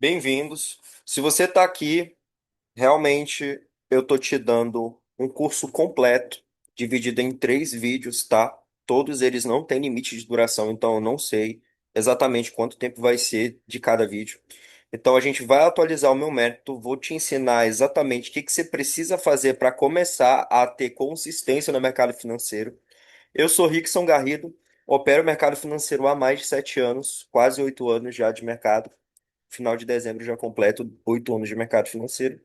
Bem-vindos. Se você está aqui, realmente eu estou te dando um curso completo, dividido em 3 vídeos, tá? Todos eles não têm limite de duração, então eu não sei exatamente quanto tempo vai ser de cada vídeo. Então a gente vai atualizar o meu método, vou te ensinar exatamente o que que você precisa fazer para começar a ter consistência no mercado financeiro. Eu sou Rickson Garrido, opero o mercado financeiro há mais de 7 anos, quase 8 anos já de mercado. Final de dezembro já completo 8 anos de mercado financeiro.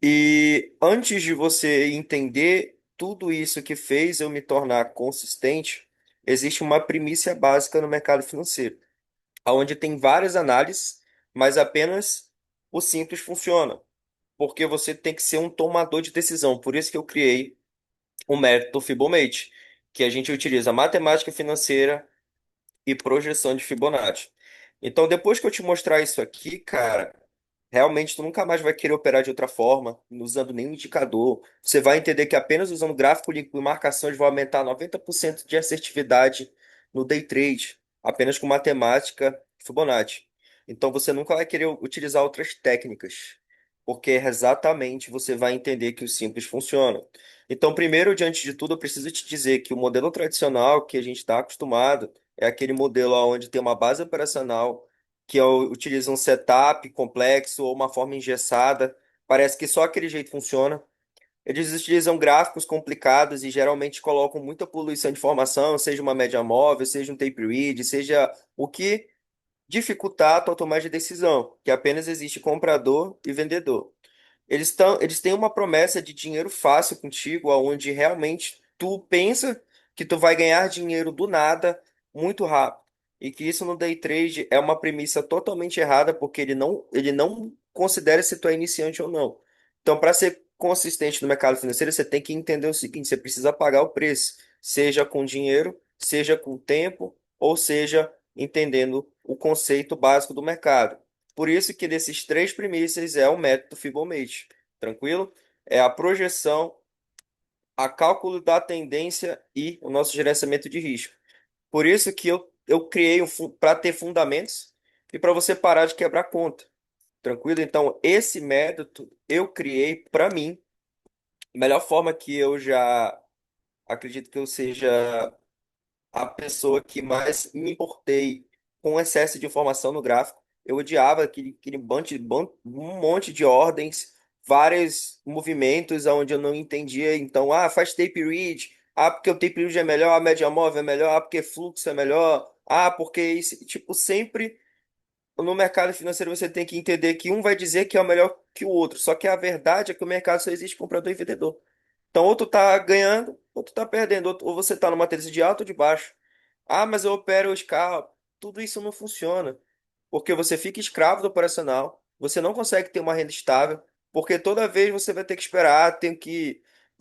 E antes de você entender tudo isso que fez eu me tornar consistente, existe uma primícia básica no mercado financeiro, onde tem várias análises, mas apenas o simples funciona, porque você tem que ser um tomador de decisão. Por isso que eu criei o método Fibonacci, que a gente utiliza matemática financeira e projeção de Fibonacci. Então, depois que eu te mostrar isso aqui, cara, realmente tu nunca mais vai querer operar de outra forma, não usando nenhum indicador. Você vai entender que apenas usando gráfico limpo e marcações vai aumentar 90% de assertividade no day trade, apenas com matemática e Fibonacci. Então, você nunca vai querer utilizar outras técnicas, porque exatamente você vai entender que o simples funciona. Então, primeiro, diante de tudo, eu preciso te dizer que o modelo tradicional que a gente está acostumado é aquele modelo onde tem uma base operacional utiliza um setup complexo ou uma forma engessada. Parece que só aquele jeito funciona. Eles utilizam gráficos complicados e geralmente colocam muita poluição de informação, seja uma média móvel, seja um tape read, seja o que dificultar a tua tomada de decisão, que apenas existe comprador e vendedor. Eles têm uma promessa de dinheiro fácil contigo, onde realmente tu pensa que tu vai ganhar dinheiro do nada muito rápido. E que isso no day trade é uma premissa totalmente errada, porque ele não considera se tu é iniciante ou não. Então, para ser consistente no mercado financeiro, você tem que entender o seguinte: você precisa pagar o preço, seja com dinheiro, seja com tempo, ou seja, entendendo o conceito básico do mercado. Por isso que desses 3 premissas é o método Fibonacci, tranquilo? É a projeção, a cálculo da tendência e o nosso gerenciamento de risco. Por isso que eu criei para ter fundamentos e para você parar de quebrar conta, tranquilo? Então, esse método eu criei para mim, a melhor forma que eu já acredito que eu seja a pessoa que mais me importei com excesso de informação no gráfico. Eu odiava aquele um monte de ordens, vários movimentos onde eu não entendia. Então, faz tape read. Porque o tape read é melhor, a média móvel é melhor, porque fluxo é melhor. Porque isso, tipo, sempre no mercado financeiro você tem que entender que um vai dizer que é o melhor que o outro. Só que a verdade é que o mercado só existe comprador e vendedor. Então, ou tu tá ganhando, ou tu tá perdendo, ou você tá numa tendência de alto ou de baixo. Mas eu opero os carros. Tudo isso não funciona, porque você fica escravo do operacional, você não consegue ter uma renda estável, porque toda vez você vai ter que esperar,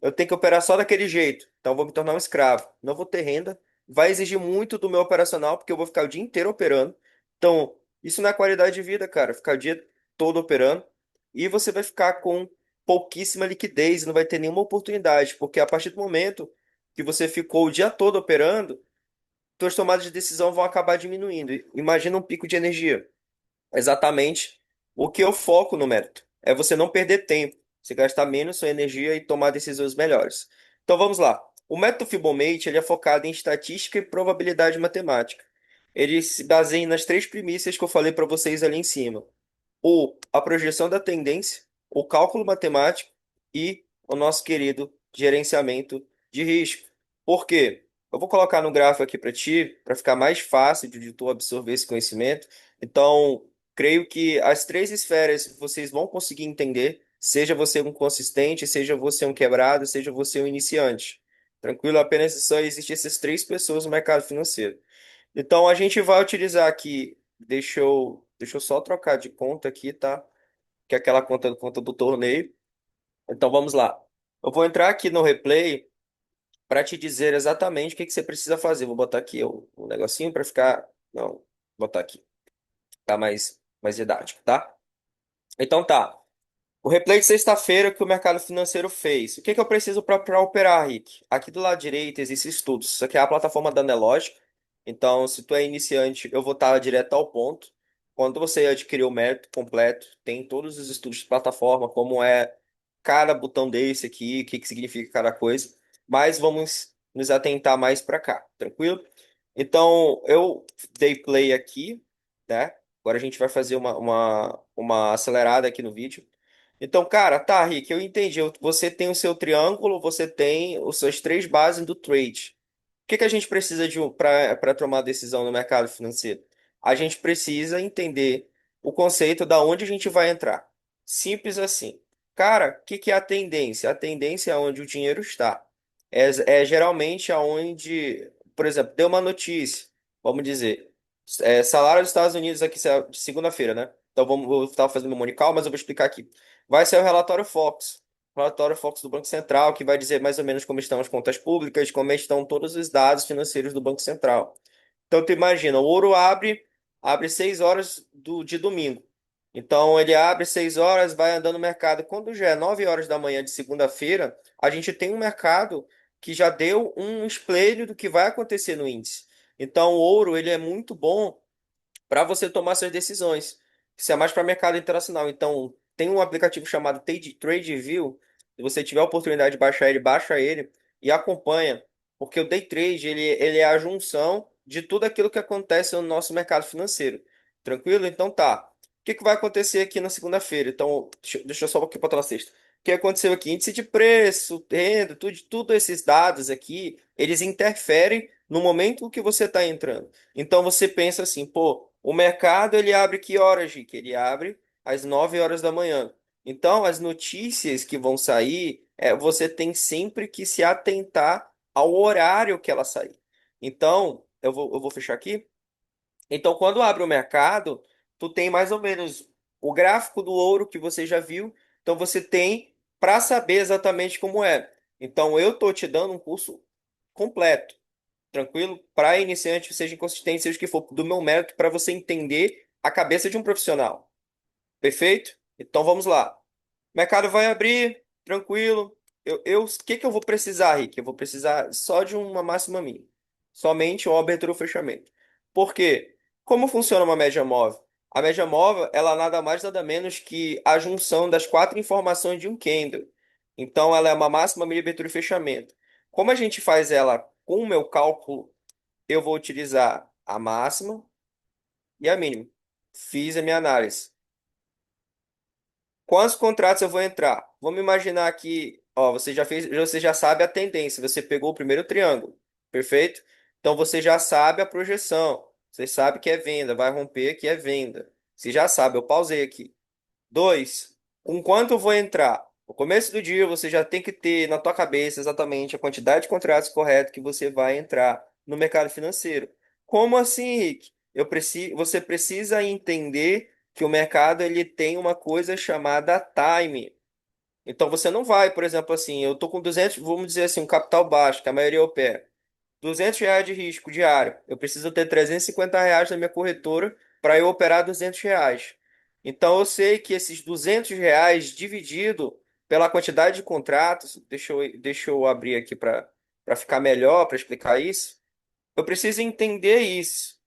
eu tenho que operar só daquele jeito, então eu vou me tornar um escravo. Não vou ter renda, vai exigir muito do meu operacional, porque eu vou ficar o dia inteiro operando. Então, isso não é qualidade de vida, cara, ficar o dia todo operando, e você vai ficar com pouquíssima liquidez, não vai ter nenhuma oportunidade, porque a partir do momento que você ficou o dia todo operando, suas tomadas de decisão vão acabar diminuindo. Imagina um pico de energia. Exatamente o que eu foco no método. É você não perder tempo, você gastar menos sua energia e tomar decisões melhores. Então vamos lá. O método Fibonacci ele é focado em estatística e probabilidade matemática. Ele se baseia nas 3 premissas que eu falei para vocês ali em cima: a projeção da tendência, o cálculo matemático e o nosso querido gerenciamento de risco. Por quê? Eu vou colocar no gráfico aqui para ti, para ficar mais fácil de tu absorver esse conhecimento. Então, creio que as 3 esferas vocês vão conseguir entender, seja você um consistente, seja você um quebrado, seja você um iniciante. Tranquilo? Apenas só existem essas 3 pessoas no mercado financeiro. Então a gente vai utilizar aqui, deixa eu só trocar de conta aqui, tá? Que é aquela conta do torneio. Então vamos lá. Eu vou entrar aqui no replay para te dizer exatamente o que que você precisa fazer. Vou botar aqui o negocinho para ficar. Não, vou botar aqui. Tá mais didático, tá? Então tá. O replay de sexta-feira que o mercado financeiro fez. O que que eu preciso para operar, Rick? Aqui do lado direito existe estudos. Isso aqui é a plataforma da Nelogic. Então, se tu é iniciante, eu vou estar direto ao ponto. quando você adquirir o método completo, tem todos os estudos de plataforma, como é cada botão desse aqui, o que que significa cada coisa, mas vamos nos atentar mais para cá, tranquilo? Então, eu dei play aqui, né? Agora a gente vai fazer uma acelerada aqui no vídeo. Então, cara, tá, Rick, eu entendi. Você tem o seu triângulo, você tem os suas três bases do trade. O que que a gente precisa de para tomar decisão no mercado financeiro? A gente precisa entender o conceito da onde a gente vai entrar. Simples assim. Cara, o que que é a tendência? A tendência é onde o dinheiro está. É geralmente aonde, por exemplo, deu uma notícia, vamos dizer, salário dos Estados Unidos aqui de segunda-feira, né? Então vou estar fazendo memória calma, mas eu vou explicar aqui. Vai ser o relatório Fox do Banco Central, que vai dizer mais ou menos como estão as contas públicas, como estão todos os dados financeiros do Banco Central. Então, tu imagina, o ouro abre 6 horas de domingo. Então, ele abre 6 horas, vai andando no mercado. Quando já é 9 horas da manhã de segunda-feira, a gente tem um mercado que já deu um espelho do que vai acontecer no índice. Então, o ouro, ele é muito bom para você tomar suas decisões. Isso é mais para mercado internacional. Então, tem um aplicativo chamado TradeView. Se você tiver a oportunidade de baixar ele, baixa ele e acompanha, porque o day trade ele é a junção de tudo aquilo que acontece no nosso mercado financeiro. Tranquilo? Então tá. O que que vai acontecer aqui na segunda-feira? Então, deixa eu só aqui botar na sexta. O que aconteceu aqui? Índice de preço, renda, tudo esses dados aqui, eles interferem no momento que você está entrando. Então você pensa assim, pô, o mercado ele abre que horas, Gic? Ele abre às 9 horas da manhã. Então as notícias que vão sair, você tem sempre que se atentar ao horário que ela sair. Então, eu vou fechar aqui. Então, quando abre o mercado, tu tem mais ou menos o gráfico do ouro que você já viu. Então você tem para saber exatamente como é. Então eu tô te dando um curso completo, tranquilo? Para iniciante, seja inconsistente, seja o que for, do meu método, para você entender a cabeça de um profissional. Perfeito? Então vamos lá. O mercado vai abrir, tranquilo. O que que eu vou precisar, Rick? Eu vou precisar só de uma máxima mínima. Somente uma abertura ou fechamento. Por quê? Como funciona uma média móvel? A média móvel, ela nada mais nada menos que a junção das quatro informações de um candle. Então, ela é uma máxima, mínima, abertura e fechamento. Como a gente faz ela com o meu cálculo, eu vou utilizar a máxima e a mínima. Fiz a minha análise. Quantos contratos eu vou entrar? Vamos imaginar que, ó, você já fez, você já sabe a tendência, você pegou o primeiro triângulo, perfeito? Então você já sabe a projeção, você sabe que é venda, vai romper que é venda. Você já sabe, eu pausei aqui. Dois, com quanto eu vou entrar? No começo do dia você já tem que ter na tua cabeça exatamente a quantidade de contratos correta que você vai entrar no mercado financeiro. Como assim, Rick? Você precisa entender que o mercado ele tem uma coisa chamada time. Então você não vai, por exemplo, assim, eu tô com 200, vamos dizer assim, um capital baixo, que a maioria opera. R$ 200 de risco diário. Eu preciso ter R$ 350 na minha corretora para eu operar R$ 200. Então eu sei que esses R$ 200 dividido pela quantidade de contratos, deixa eu abrir aqui para ficar melhor, para explicar isso. Eu preciso entender isso.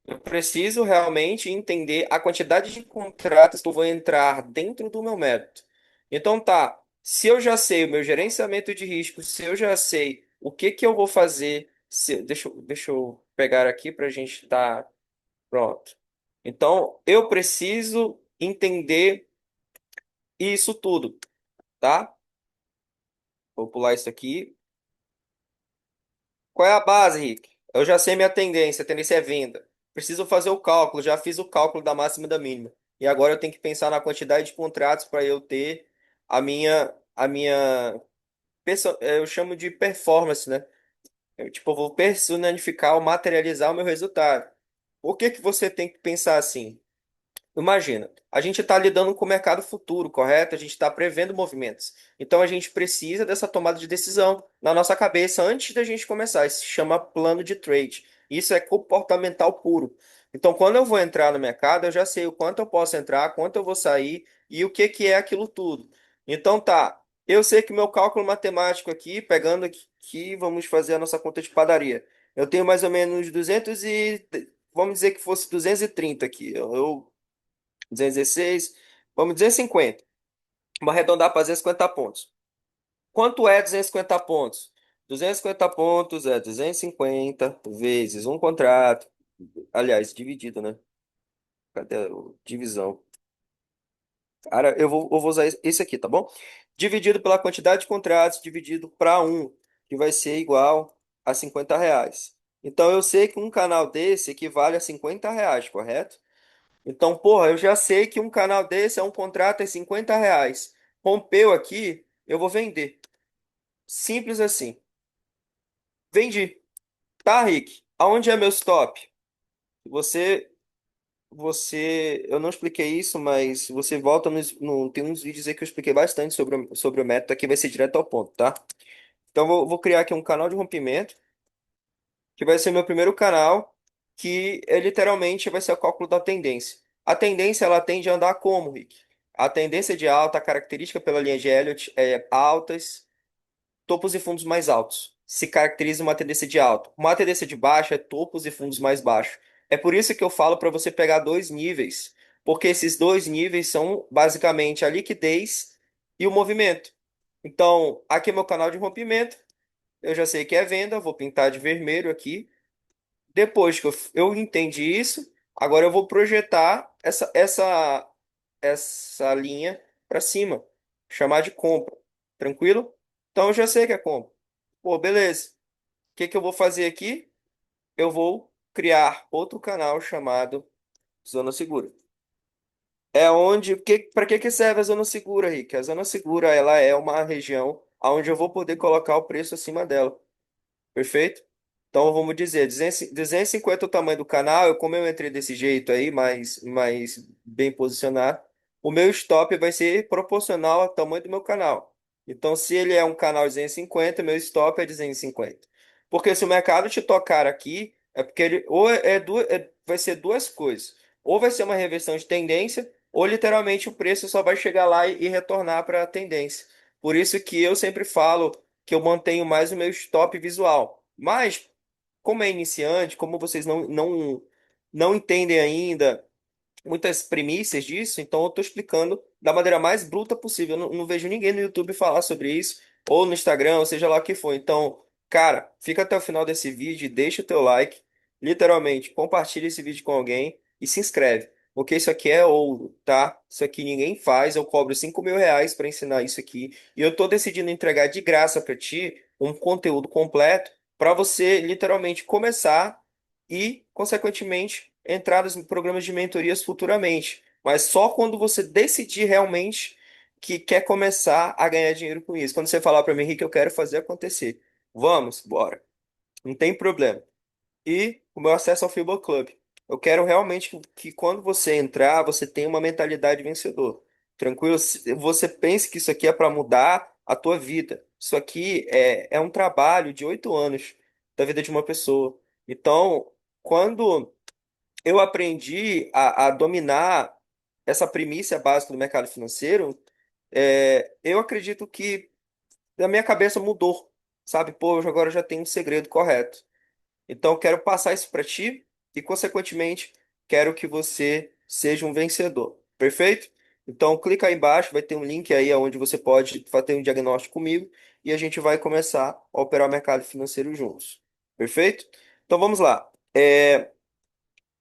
Eu preciso realmente entender a quantidade de contratos que eu vou entrar dentro do meu método. Então tá, se eu já sei o meu gerenciamento de risco, se eu já sei o que que eu vou fazer, deixa eu pegar aqui para a gente estar pronto. Então, eu preciso entender isso tudo, tá? Vou pular isso aqui. Qual é a base, Rick? Eu já sei minha tendência, a tendência é venda. Preciso fazer o cálculo, já fiz o cálculo da máxima e da mínima. E agora eu tenho que pensar na quantidade de contratos para eu ter a minha, eu chamo de performance, né? Tipo, eu vou personificar ou materializar o meu resultado. O que que você tem que pensar assim? Imagina, a gente está lidando com o mercado futuro, correto? A gente está prevendo movimentos. Então a gente precisa dessa tomada de decisão na nossa cabeça antes da gente começar. Isso se chama plano de trade. Isso é comportamental puro. Então, quando eu vou entrar no mercado, eu já sei o quanto eu posso entrar, quanto eu vou sair e o que que é aquilo tudo. Então tá, eu sei que meu cálculo matemático aqui, pegando aqui, vamos fazer a nossa conta de padaria. Eu tenho mais ou menos 200 e vamos dizer que fosse 230 aqui. 216, vamos dizer 50. Vamos arredondar para 250 pontos. Quanto é 250 pontos? 250 pontos é 250 vezes um contrato. Aliás, dividido, né? Cadê a divisão? Cara, eu vou usar esse aqui, tá bom? Dividido pela quantidade de contratos, dividido para um, que vai ser igual a R$ 50. Então eu sei que um canal desse equivale a R$ 50, correto? Então, porra, eu já sei que um canal desse é um contrato é R$ 50. Rompeu aqui, eu vou vender. Simples assim. Vendi. Tá, Rick? Aonde é meu stop? Você, eu não expliquei isso, mas você volta tem uns vídeos aí que eu expliquei bastante sobre o método. Aqui vai ser direto ao ponto, tá? Então, vou criar aqui um canal de rompimento, que vai ser meu primeiro canal, que é literalmente vai ser o cálculo da tendência. A tendência, ela tende a andar como, Rick? A tendência de alta, a característica pela linha de Elliott é altas, topos e fundos mais altos. Se caracteriza uma tendência de alto. Uma tendência de baixa é topos e fundos mais baixos. É por isso que eu falo para você pegar dois níveis, porque esses dois níveis são basicamente a liquidez e o movimento. Então, aqui é meu canal de rompimento. Eu já sei que é venda, vou pintar de vermelho aqui. Depois que eu entendi isso, agora eu vou projetar essa linha para cima, chamar de compra. Tranquilo? Então eu já sei que é compra. Pô, beleza. O que que eu vou fazer aqui? Eu vou criar outro canal chamado Zona Segura. É onde, para que serve a Zona Segura, Rick? A Zona Segura, ela é uma região onde eu vou poder colocar o preço acima dela. Perfeito? Então vamos dizer, 250 é o tamanho do canal. Como eu entrei desse jeito aí, mais bem posicionado, o meu stop vai ser proporcional ao tamanho do meu canal. Então, se ele é um canal de 250, meu stop é 250. Porque se o mercado te tocar aqui, é porque ele ou vai ser duas coisas. Ou vai ser uma reversão de tendência, ou literalmente o preço só vai chegar lá e retornar para a tendência. Por isso que eu sempre falo que eu mantenho mais o meu stop visual. Mas, como é iniciante, como vocês não entendem ainda muitas premissas disso, então eu estou explicando da maneira mais bruta possível. Eu não vejo ninguém no YouTube falar sobre isso, ou no Instagram, ou seja lá o que for. Então, cara, fica até o final desse vídeo, deixa o teu like, literalmente, compartilha esse vídeo com alguém e se inscreve. Porque isso aqui é ouro, tá? Isso aqui ninguém faz. Eu cobro R$ 5.000 para ensinar isso aqui. E eu tô decidindo entregar de graça para ti um conteúdo completo para você literalmente começar e, consequentemente, entrar nos programas de mentorias futuramente. Mas só quando você decidir realmente que quer começar a ganhar dinheiro com isso. Quando você falar para mim, Henrique, eu quero fazer acontecer. Vamos, bora. Não tem problema. E o meu acesso ao Futebol Club. Eu quero realmente que quando você entrar, você tenha uma mentalidade vencedor. Tranquilo? Você pense que isso aqui é para mudar a tua vida. Isso aqui é um trabalho de 8 anos da vida de uma pessoa. Então, quando eu aprendi a dominar essa primícia básica do mercado financeiro, eu acredito que a minha cabeça mudou, sabe? Pô, agora eu já tenho um segredo correto. Então, eu quero passar isso para ti e, consequentemente, quero que você seja um vencedor. Perfeito? Então, clica aí embaixo, vai ter um link aí onde você pode fazer um diagnóstico comigo e a gente vai começar a operar o mercado financeiro juntos. Perfeito? Então, vamos lá.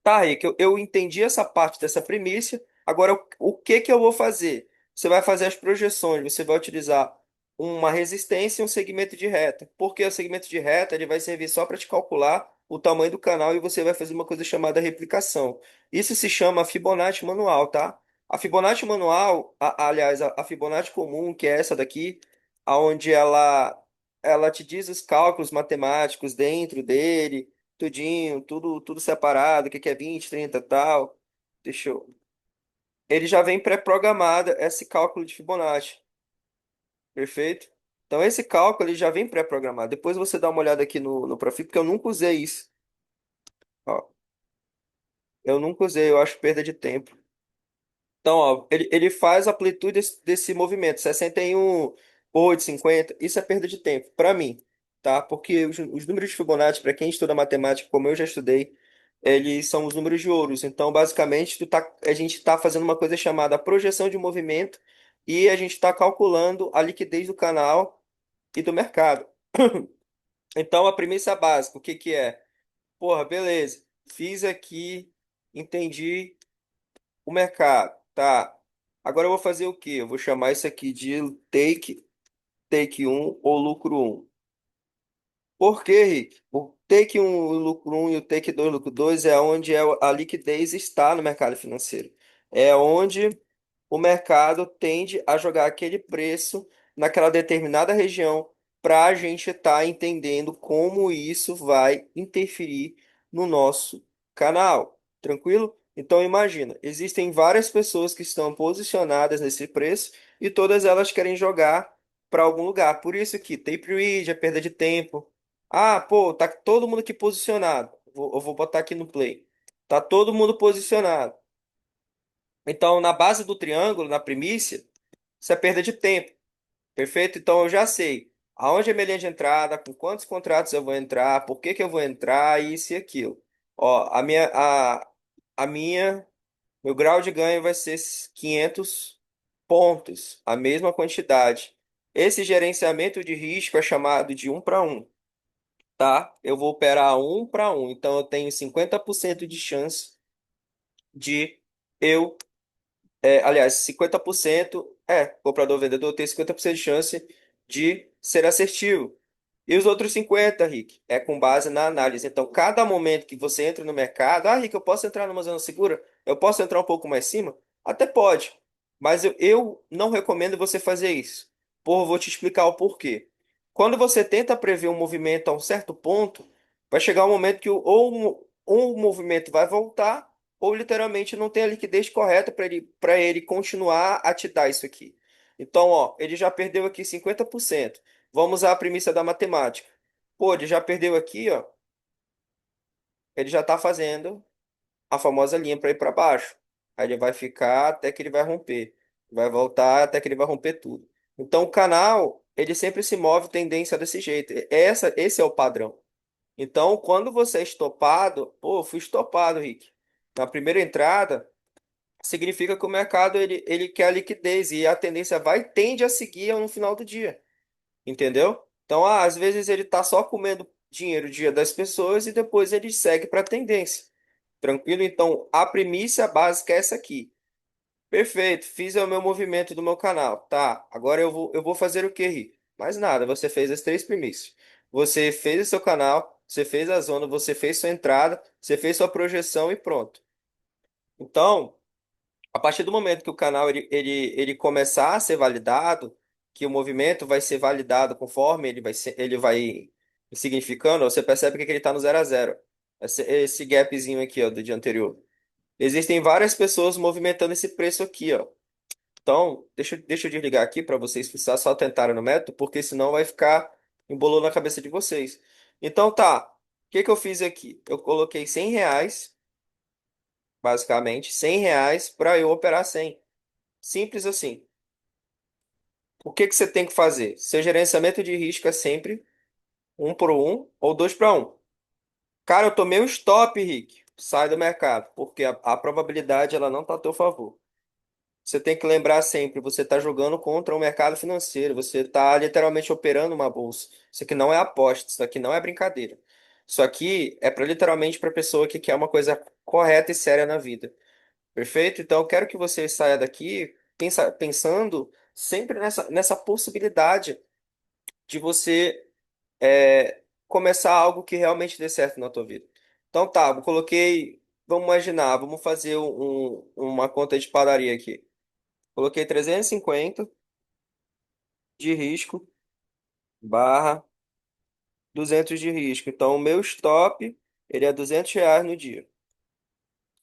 Tá, Rick, eu entendi essa parte dessa premissa. Agora, o que que eu vou fazer? Você vai fazer as projeções, você vai utilizar uma resistência e um segmento de reta. Porque o segmento de reta ele vai servir só para te calcular o tamanho do canal e você vai fazer uma coisa chamada replicação. Isso se chama Fibonacci manual, tá? A Fibonacci manual, aliás, a Fibonacci comum, que é essa daqui, aonde ela te diz os cálculos matemáticos dentro dele tudinho, tudo separado, o que que é 20, 30, tal. Deixa eu... Ele já vem pré-programado esse cálculo de Fibonacci, perfeito? Então esse cálculo ele já vem pré-programado. Depois você dá uma olhada aqui no Profit, porque eu nunca usei isso. Ó, eu nunca usei, eu acho perda de tempo. Então, ó, ele faz a amplitude desse movimento, 61, 8, 50. Isso é perda de tempo, para mim, tá? Porque os números de Fibonacci, para quem estuda matemática, como eu já estudei, eles são os números de ouros. Então, basicamente, a gente está fazendo uma coisa chamada projeção de movimento e a gente está calculando a liquidez do canal e do mercado. Então, a premissa básica, o que que é? Porra, beleza. Fiz aqui, entendi o mercado. Tá. Agora eu vou fazer o quê? Eu vou chamar isso aqui de take um ou lucro um. Por quê, Rick? O take um lucro um e o take 2 lucro 2 é onde a liquidez está no mercado financeiro. É onde o mercado tende a jogar aquele preço naquela determinada região para a gente estar entendendo como isso vai interferir no nosso canal. Tranquilo? Então imagina, existem várias pessoas que estão posicionadas nesse preço e todas elas querem jogar para algum lugar. Por isso que tape read é perda de tempo. Ah, pô, tá todo mundo aqui posicionado. Eu vou botar aqui no play. Tá todo mundo posicionado. Então, na base do triângulo, na primícia, isso é perda de tempo. Perfeito? Então, eu já sei aonde é minha linha de entrada, com quantos contratos eu vou entrar, por que que eu vou entrar, isso e aquilo. Ó, a minha, meu grau de ganho vai ser 500 pontos, a mesma quantidade. Esse gerenciamento de risco é chamado de um para um, tá? Eu vou operar um para um, então eu tenho 50% de chance de eu aliás, 50% comprador-vendedor tem 50% de chance de ser assertivo. E os outros 50, Rick, é com base na análise. Então, cada momento que você entra no mercado, Rick, eu posso entrar numa zona segura? Eu posso entrar um pouco mais cima? Até pode, mas eu não recomendo você fazer isso. Vou te explicar o porquê. Quando você tenta prever um movimento a um certo ponto, vai chegar um momento que ou o movimento vai voltar ou literalmente não tem a liquidez correta para ele continuar a te dar isso aqui. Então, ó, ele já perdeu aqui 50%. Vamos à premissa da matemática. Pô, ele já perdeu aqui, ó. Ele já está fazendo a famosa linha para ir para baixo. Aí ele vai ficar até que ele vai romper. Vai voltar até que ele vai romper tudo. Então, o canal, ele sempre se move tendência desse jeito. Esse é o padrão. Então, quando você é estopado, pô, eu fui estopado, Rick. Na primeira entrada, significa que o mercado ele quer a liquidez e a tendência tende a seguir no final do dia, entendeu? Então, às vezes ele está só comendo dinheiro o dia das pessoas e depois ele segue para a tendência. Tranquilo? Então, a premissa básica é essa aqui. Perfeito, fiz o meu movimento do meu canal. Tá, agora eu vou fazer o quê, Rick? Mais nada, você fez as três premissas. Você fez o seu canal, você fez a zona, você fez sua entrada, você fez sua projeção e pronto. Então, a partir do momento que o canal ele começar a ser validado, que o movimento vai ser validado conforme ele vai significando, você percebe que ele está no zero a zero. Esse gapzinho aqui, ó, do dia anterior. Existem várias pessoas movimentando esse preço aqui, ó. Então, deixa eu desligar aqui para vocês precisar só tentarem no método, porque senão vai ficar embolou na cabeça de vocês. Então tá, o que que eu fiz aqui? Eu coloquei R$ 100, basicamente, R$ 100 para eu operar 100. Simples assim. O que que você tem que fazer? Seu gerenciamento de risco é sempre um para um ou dois para um. Cara, eu tomei um stop, Rick. Sai do mercado, porque a probabilidade ela não está a teu favor. Você tem que lembrar sempre, você está jogando contra o mercado financeiro, você está literalmente operando uma bolsa. Isso aqui não é aposta, isso aqui não é brincadeira. Isso aqui é para literalmente para pessoa que quer uma coisa correta e séria na vida. Perfeito? Então, eu quero que você saia daqui pensando sempre nessa possibilidade de você começar algo que realmente dê certo na tua vida. Então, tá, eu coloquei, vamos imaginar, vamos fazer uma conta de padaria aqui. Coloquei 350 de risco barra 200 de risco. Então, o meu stop, ele é R$ 200 no dia.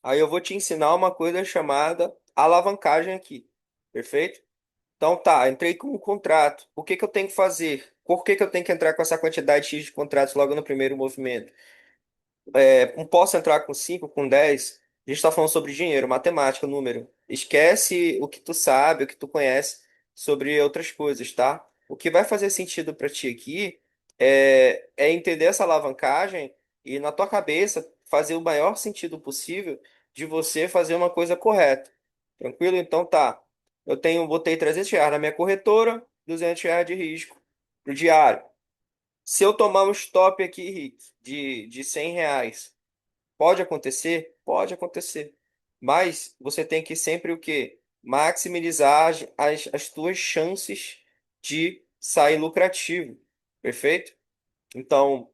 Aí eu vou te ensinar uma coisa chamada alavancagem aqui. Perfeito? Então tá, entrei com o contrato. O que que eu tenho que fazer? Por que que eu tenho que entrar com essa quantidade X de contratos logo no primeiro movimento? Não posso entrar com 5, com 10. A gente está falando sobre dinheiro, matemática, número. Esquece o que tu sabe, o que tu conhece sobre outras coisas, tá? O que vai fazer sentido para ti aqui é entender essa alavancagem e na tua cabeça. fazer o maior sentido possível de você fazer uma coisa correta. Tranquilo? Então tá. Botei R$ 300 na minha corretora, R$ 200 de risco pro diário. Se eu tomar um stop aqui, Rick, de R$ 100, pode acontecer? Pode acontecer. Mas você tem que sempre o quê? Maximizar as tuas chances de sair lucrativo. Perfeito? Então,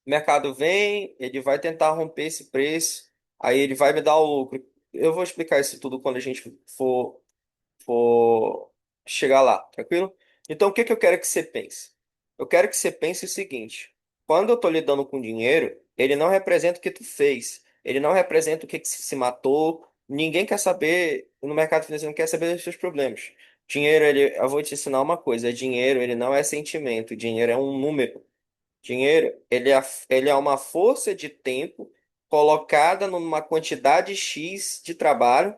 o mercado vem, ele vai tentar romper esse preço, aí ele vai me dar o lucro. Eu vou explicar isso tudo quando a gente for chegar lá, tranquilo? Então, o que que eu quero que você pense? Eu quero que você pense o seguinte: quando eu estou lidando com dinheiro, ele não representa o que tu fez, ele não representa o que que se matou. Ninguém quer saber, no mercado financeiro, não quer saber dos seus problemas. Dinheiro, eu vou te ensinar uma coisa: dinheiro, ele não é sentimento, dinheiro é um número. Dinheiro, ele é uma força de tempo colocada numa quantidade X de trabalho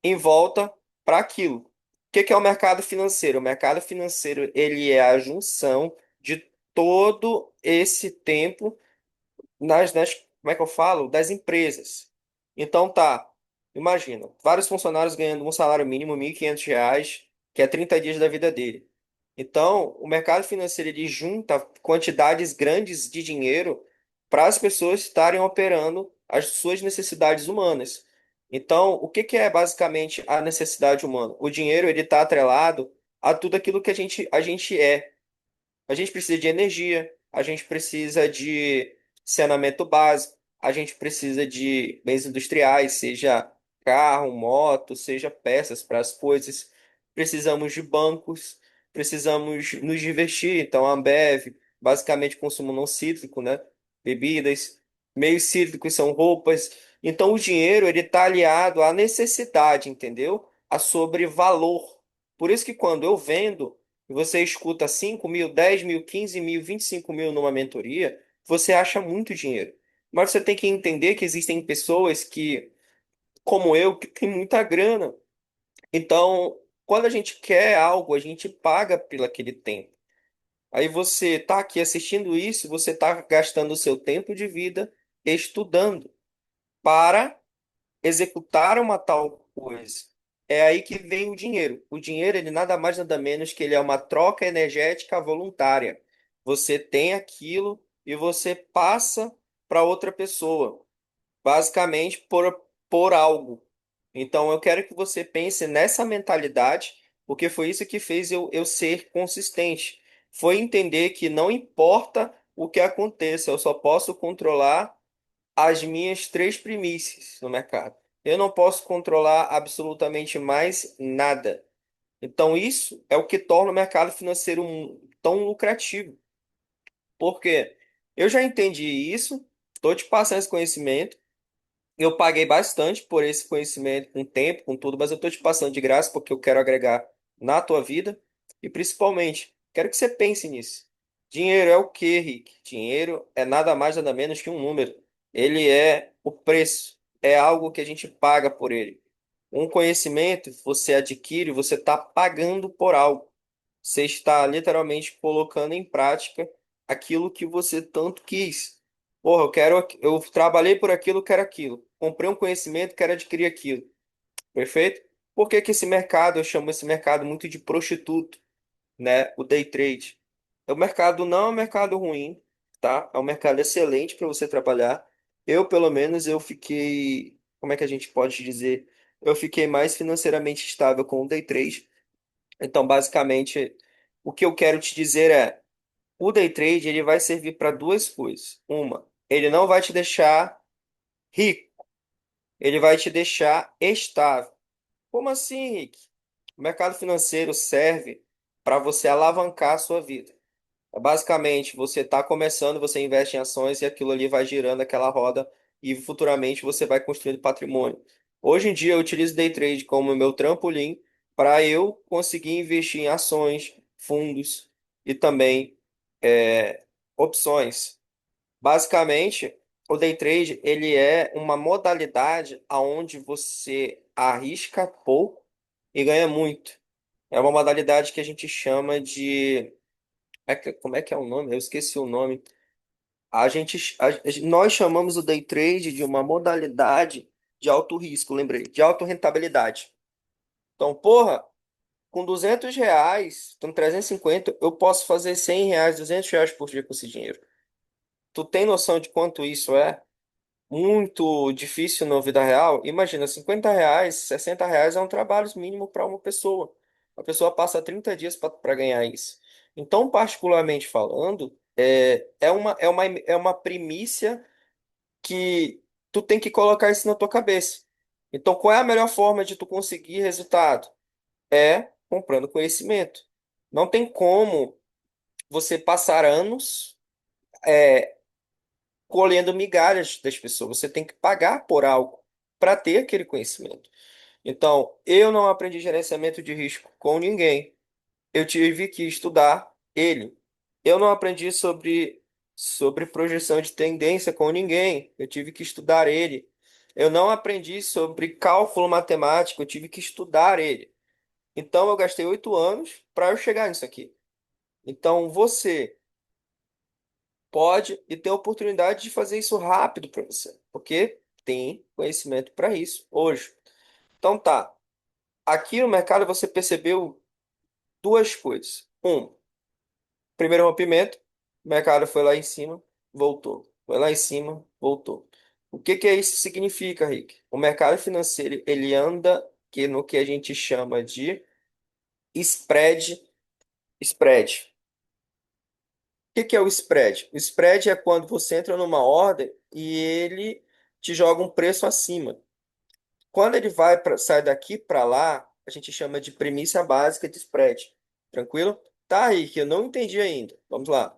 em volta para aquilo. O que que é o mercado financeiro? O mercado financeiro, ele é a junção de todo esse tempo como é que eu falo? Das empresas. Então tá, imagina, vários funcionários ganhando um salário mínimo, R$ 1.500, que é 30 dias da vida dele. Então, o mercado financeiro ele junta quantidades grandes de dinheiro para as pessoas estarem operando as suas necessidades humanas. Então, o que que é basicamente a necessidade humana? O dinheiro ele está atrelado a tudo aquilo que a gente é. A gente precisa de energia, a gente precisa de saneamento básico, a gente precisa de bens industriais, seja carro, moto, seja peças para as coisas. Precisamos de bancos, precisamos nos divertir. Então, a Ambev, basicamente consumo não cítrico, né? Bebidas. Meios cítricos são roupas. Então, o dinheiro ele está aliado à necessidade, entendeu? A sobre valor. Por isso que quando eu vendo e você escuta 5.000, 10.000, 15.000, 25.000 numa mentoria, você acha muito dinheiro. Mas você tem que entender que existem pessoas que, como eu, que têm muita grana. Então, quando a gente quer algo, a gente paga pelo aquele tempo. Aí você está aqui assistindo isso, você está gastando o seu tempo de vida estudando para executar uma tal coisa. É aí que vem o dinheiro. O dinheiro, ele nada mais nada menos que ele é uma troca energética voluntária. Você tem aquilo e você passa para outra pessoa, basicamente por algo. Então eu quero que você pense nessa mentalidade, porque foi isso que fez eu ser consistente. Foi entender que não importa o que aconteça, eu só posso controlar as minhas três primícias no mercado. Eu não posso controlar absolutamente mais nada. Então, isso é o que torna o mercado financeiro tão lucrativo. Por quê? Eu já entendi isso, estou te passando esse conhecimento. Eu paguei bastante por esse conhecimento, com tempo, com tudo, mas eu estou te passando de graça porque eu quero agregar na tua vida e principalmente quero que você pense nisso. Dinheiro é o quê, Rick? Dinheiro é nada mais nada menos que um número. Ele é o preço, é algo que a gente paga por ele. Um conhecimento você adquire, você está pagando por algo. Você está literalmente colocando em prática aquilo que você tanto quis. Porra, eu trabalhei por aquilo, quero aquilo. Comprei um conhecimento, quero adquirir aquilo. Perfeito? Por que que esse mercado, eu chamo esse mercado muito de prostituto, né? O day trade. O mercado não é um mercado ruim, tá? É um mercado excelente para você trabalhar. Eu, pelo menos, eu fiquei, como é que a gente pode dizer? Eu fiquei mais financeiramente estável com o day trade. Então, basicamente, o que eu quero te dizer é, o day trade ele vai servir para duas coisas. Uma, ele não vai te deixar rico, ele vai te deixar estável. Como assim, Rick? O mercado financeiro serve para você alavancar a sua vida. Basicamente, você está começando, você investe em ações e aquilo ali vai girando aquela roda e futuramente você vai construindo patrimônio. Hoje em dia, eu utilizo day trade como meu trampolim para eu conseguir investir em ações, fundos e também opções. Basicamente, o day trade ele é uma modalidade aonde você arrisca pouco e ganha muito. É uma modalidade que a gente chama de como é que é o nome? Eu esqueci o nome. Nós chamamos o day trade de uma modalidade de alto risco, lembrei, de alta rentabilidade. Então, porra, com R$ 200, com 350, eu posso fazer R$ 100, R$ 200 por dia com esse dinheiro. Tu tem noção de quanto isso é? Muito difícil na vida real? Imagina, R$ 50, R$ 60 é um trabalho mínimo para uma pessoa. A pessoa passa 30 dias para ganhar isso. Então, particularmente falando, é uma primícia que tu tem que colocar isso na tua cabeça. Então, qual é a melhor forma de tu conseguir resultado? É comprando conhecimento. Não tem como você passar anos colhendo migalhas das pessoas. Você tem que pagar por algo para ter aquele conhecimento. Então, eu não aprendi gerenciamento de risco com ninguém. Eu tive que estudar ele. Eu não aprendi sobre projeção de tendência com ninguém. Eu tive que estudar ele. Eu não aprendi sobre cálculo matemático. Eu tive que estudar ele. Então, eu gastei 8 anos para eu chegar nisso aqui. Então, você pode e tem a oportunidade de fazer isso rápido para você, porque tem conhecimento para isso hoje. Então, tá. Aqui no mercado você percebeu duas coisas. Primeiro rompimento, o mercado foi lá em cima, voltou. Foi lá em cima, voltou. O que que isso significa, Rick? O mercado financeiro, ele anda no que a gente chama de spread. Spread. O que que é o spread? O spread é quando você entra numa ordem e ele te joga um preço acima. Quando ele sai daqui para lá, a gente chama de premissa básica de spread. Tranquilo? Tá, Rick, eu não entendi ainda. Vamos lá.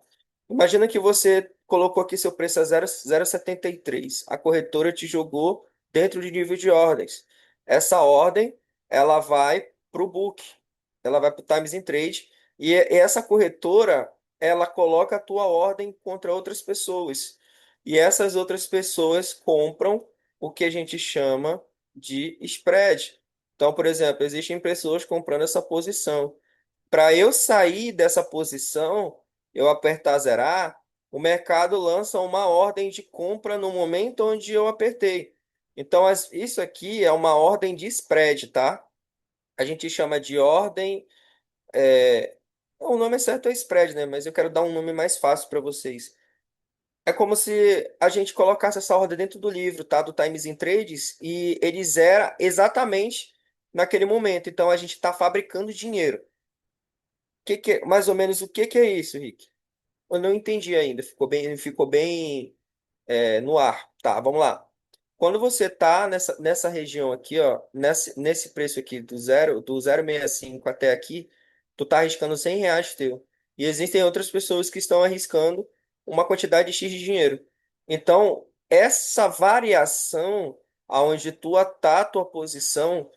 Imagina que você colocou aqui seu preço a 0,73. A corretora te jogou dentro de nível de ordens. Essa ordem, ela vai para o book. Ela vai para o Times in Trade. E essa corretora, ela coloca a tua ordem contra outras pessoas. E essas outras pessoas compram o que a gente chama de spread. Então, por exemplo, existem pessoas comprando essa posição. Para eu sair dessa posição, eu apertar zerar, o mercado lança uma ordem de compra no momento onde eu apertei. Então, isso aqui é uma ordem de spread, tá? A gente chama de ordem. O nome certo é spread, né? Mas eu quero dar um nome mais fácil para vocês. É como se a gente colocasse essa ordem dentro do livro, tá? Do Times in Trades, e ele zera exatamente naquele momento. Então a gente está fabricando dinheiro. Mais ou menos o que que é isso, Rick? Eu não entendi ainda. Ficou bem no ar. Tá, vamos lá. Quando você tá nessa região aqui, ó, nesse preço aqui do 0,65 até aqui, tu tá arriscando R$ 100 teu. E existem outras pessoas que estão arriscando uma quantidade X de dinheiro. Então, essa variação aonde tá a tua posição,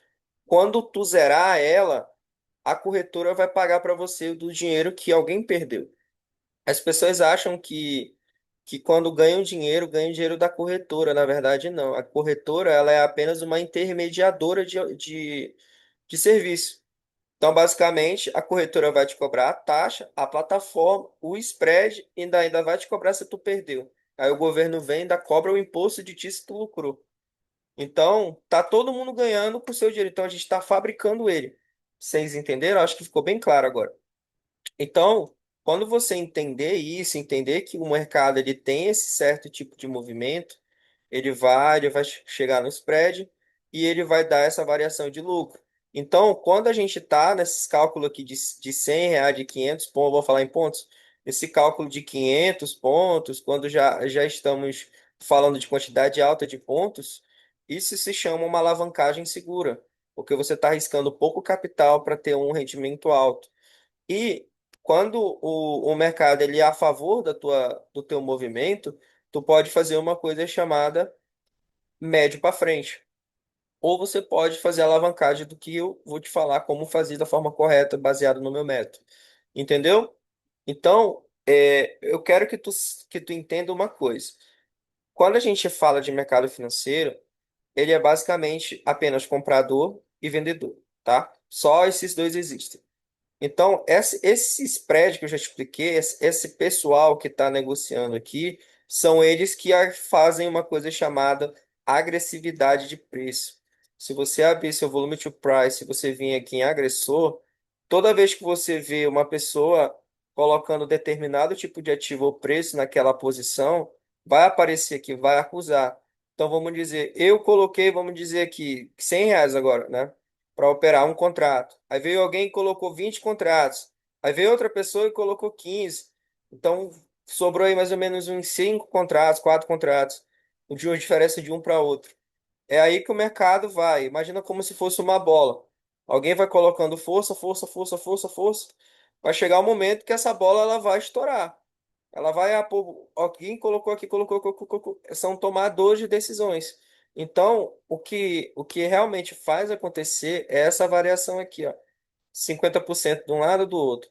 quando tu zerar ela, a corretora vai pagar para você do dinheiro que alguém perdeu. As pessoas acham que quando ganham dinheiro da corretora. Na verdade, não. A corretora ela é apenas uma intermediadora de serviço. Então, basicamente, a corretora vai te cobrar a taxa, a plataforma, o spread e ainda vai te cobrar se tu perdeu. Aí o governo vem e ainda cobra o imposto de ti se tu lucrou. Então, tá todo mundo ganhando com o seu dinheiro. Então, a gente está fabricando ele. Vocês entenderam? Acho que ficou bem claro agora. Então, quando você entender isso, entender que o mercado ele tem esse certo tipo de movimento, ele vai chegar no spread e ele vai dar essa variação de lucro. Então, quando a gente está nesses cálculos aqui de R$ 100, de 500 pontos, vou falar em pontos, esse cálculo de 500 pontos, quando já estamos falando de quantidade alta de pontos, isso se chama uma alavancagem segura, porque você está arriscando pouco capital para ter um rendimento alto. E quando o mercado ele é a favor do teu movimento, tu pode fazer uma coisa chamada médio para frente. Ou você pode fazer a alavancagem do que eu vou te falar como fazer da forma correta, baseado no meu método. Entendeu? Então, eu quero que tu entenda uma coisa. Quando a gente fala de mercado financeiro, ele é basicamente apenas comprador e vendedor, tá? Só esses dois existem. Então, esse spread que eu já expliquei, esse pessoal que está negociando aqui, são eles que fazem uma coisa chamada agressividade de preço. Se você abrir seu volume to price, se você vir aqui em agressor, toda vez que você vê uma pessoa colocando determinado tipo de ativo ou preço naquela posição, vai aparecer aqui, vai acusar. Então vamos dizer, eu coloquei, vamos dizer aqui, R$ 100 agora, né? Para operar um contrato. Aí veio alguém e colocou 20 contratos. Aí veio outra pessoa e colocou 15. Então sobrou aí mais ou menos uns 5 contratos, 4 contratos, de uma diferença de um para outro. É aí que o mercado vai. Imagina como se fosse uma bola. Alguém vai colocando força, força, força, força, força. Vai chegar um momento que essa bola ela vai estourar. Ela vai, pô, alguém colocou aqui, colocou. São tomadores de decisões. Então, o que realmente faz acontecer é essa variação aqui, ó. 50% de um lado do outro.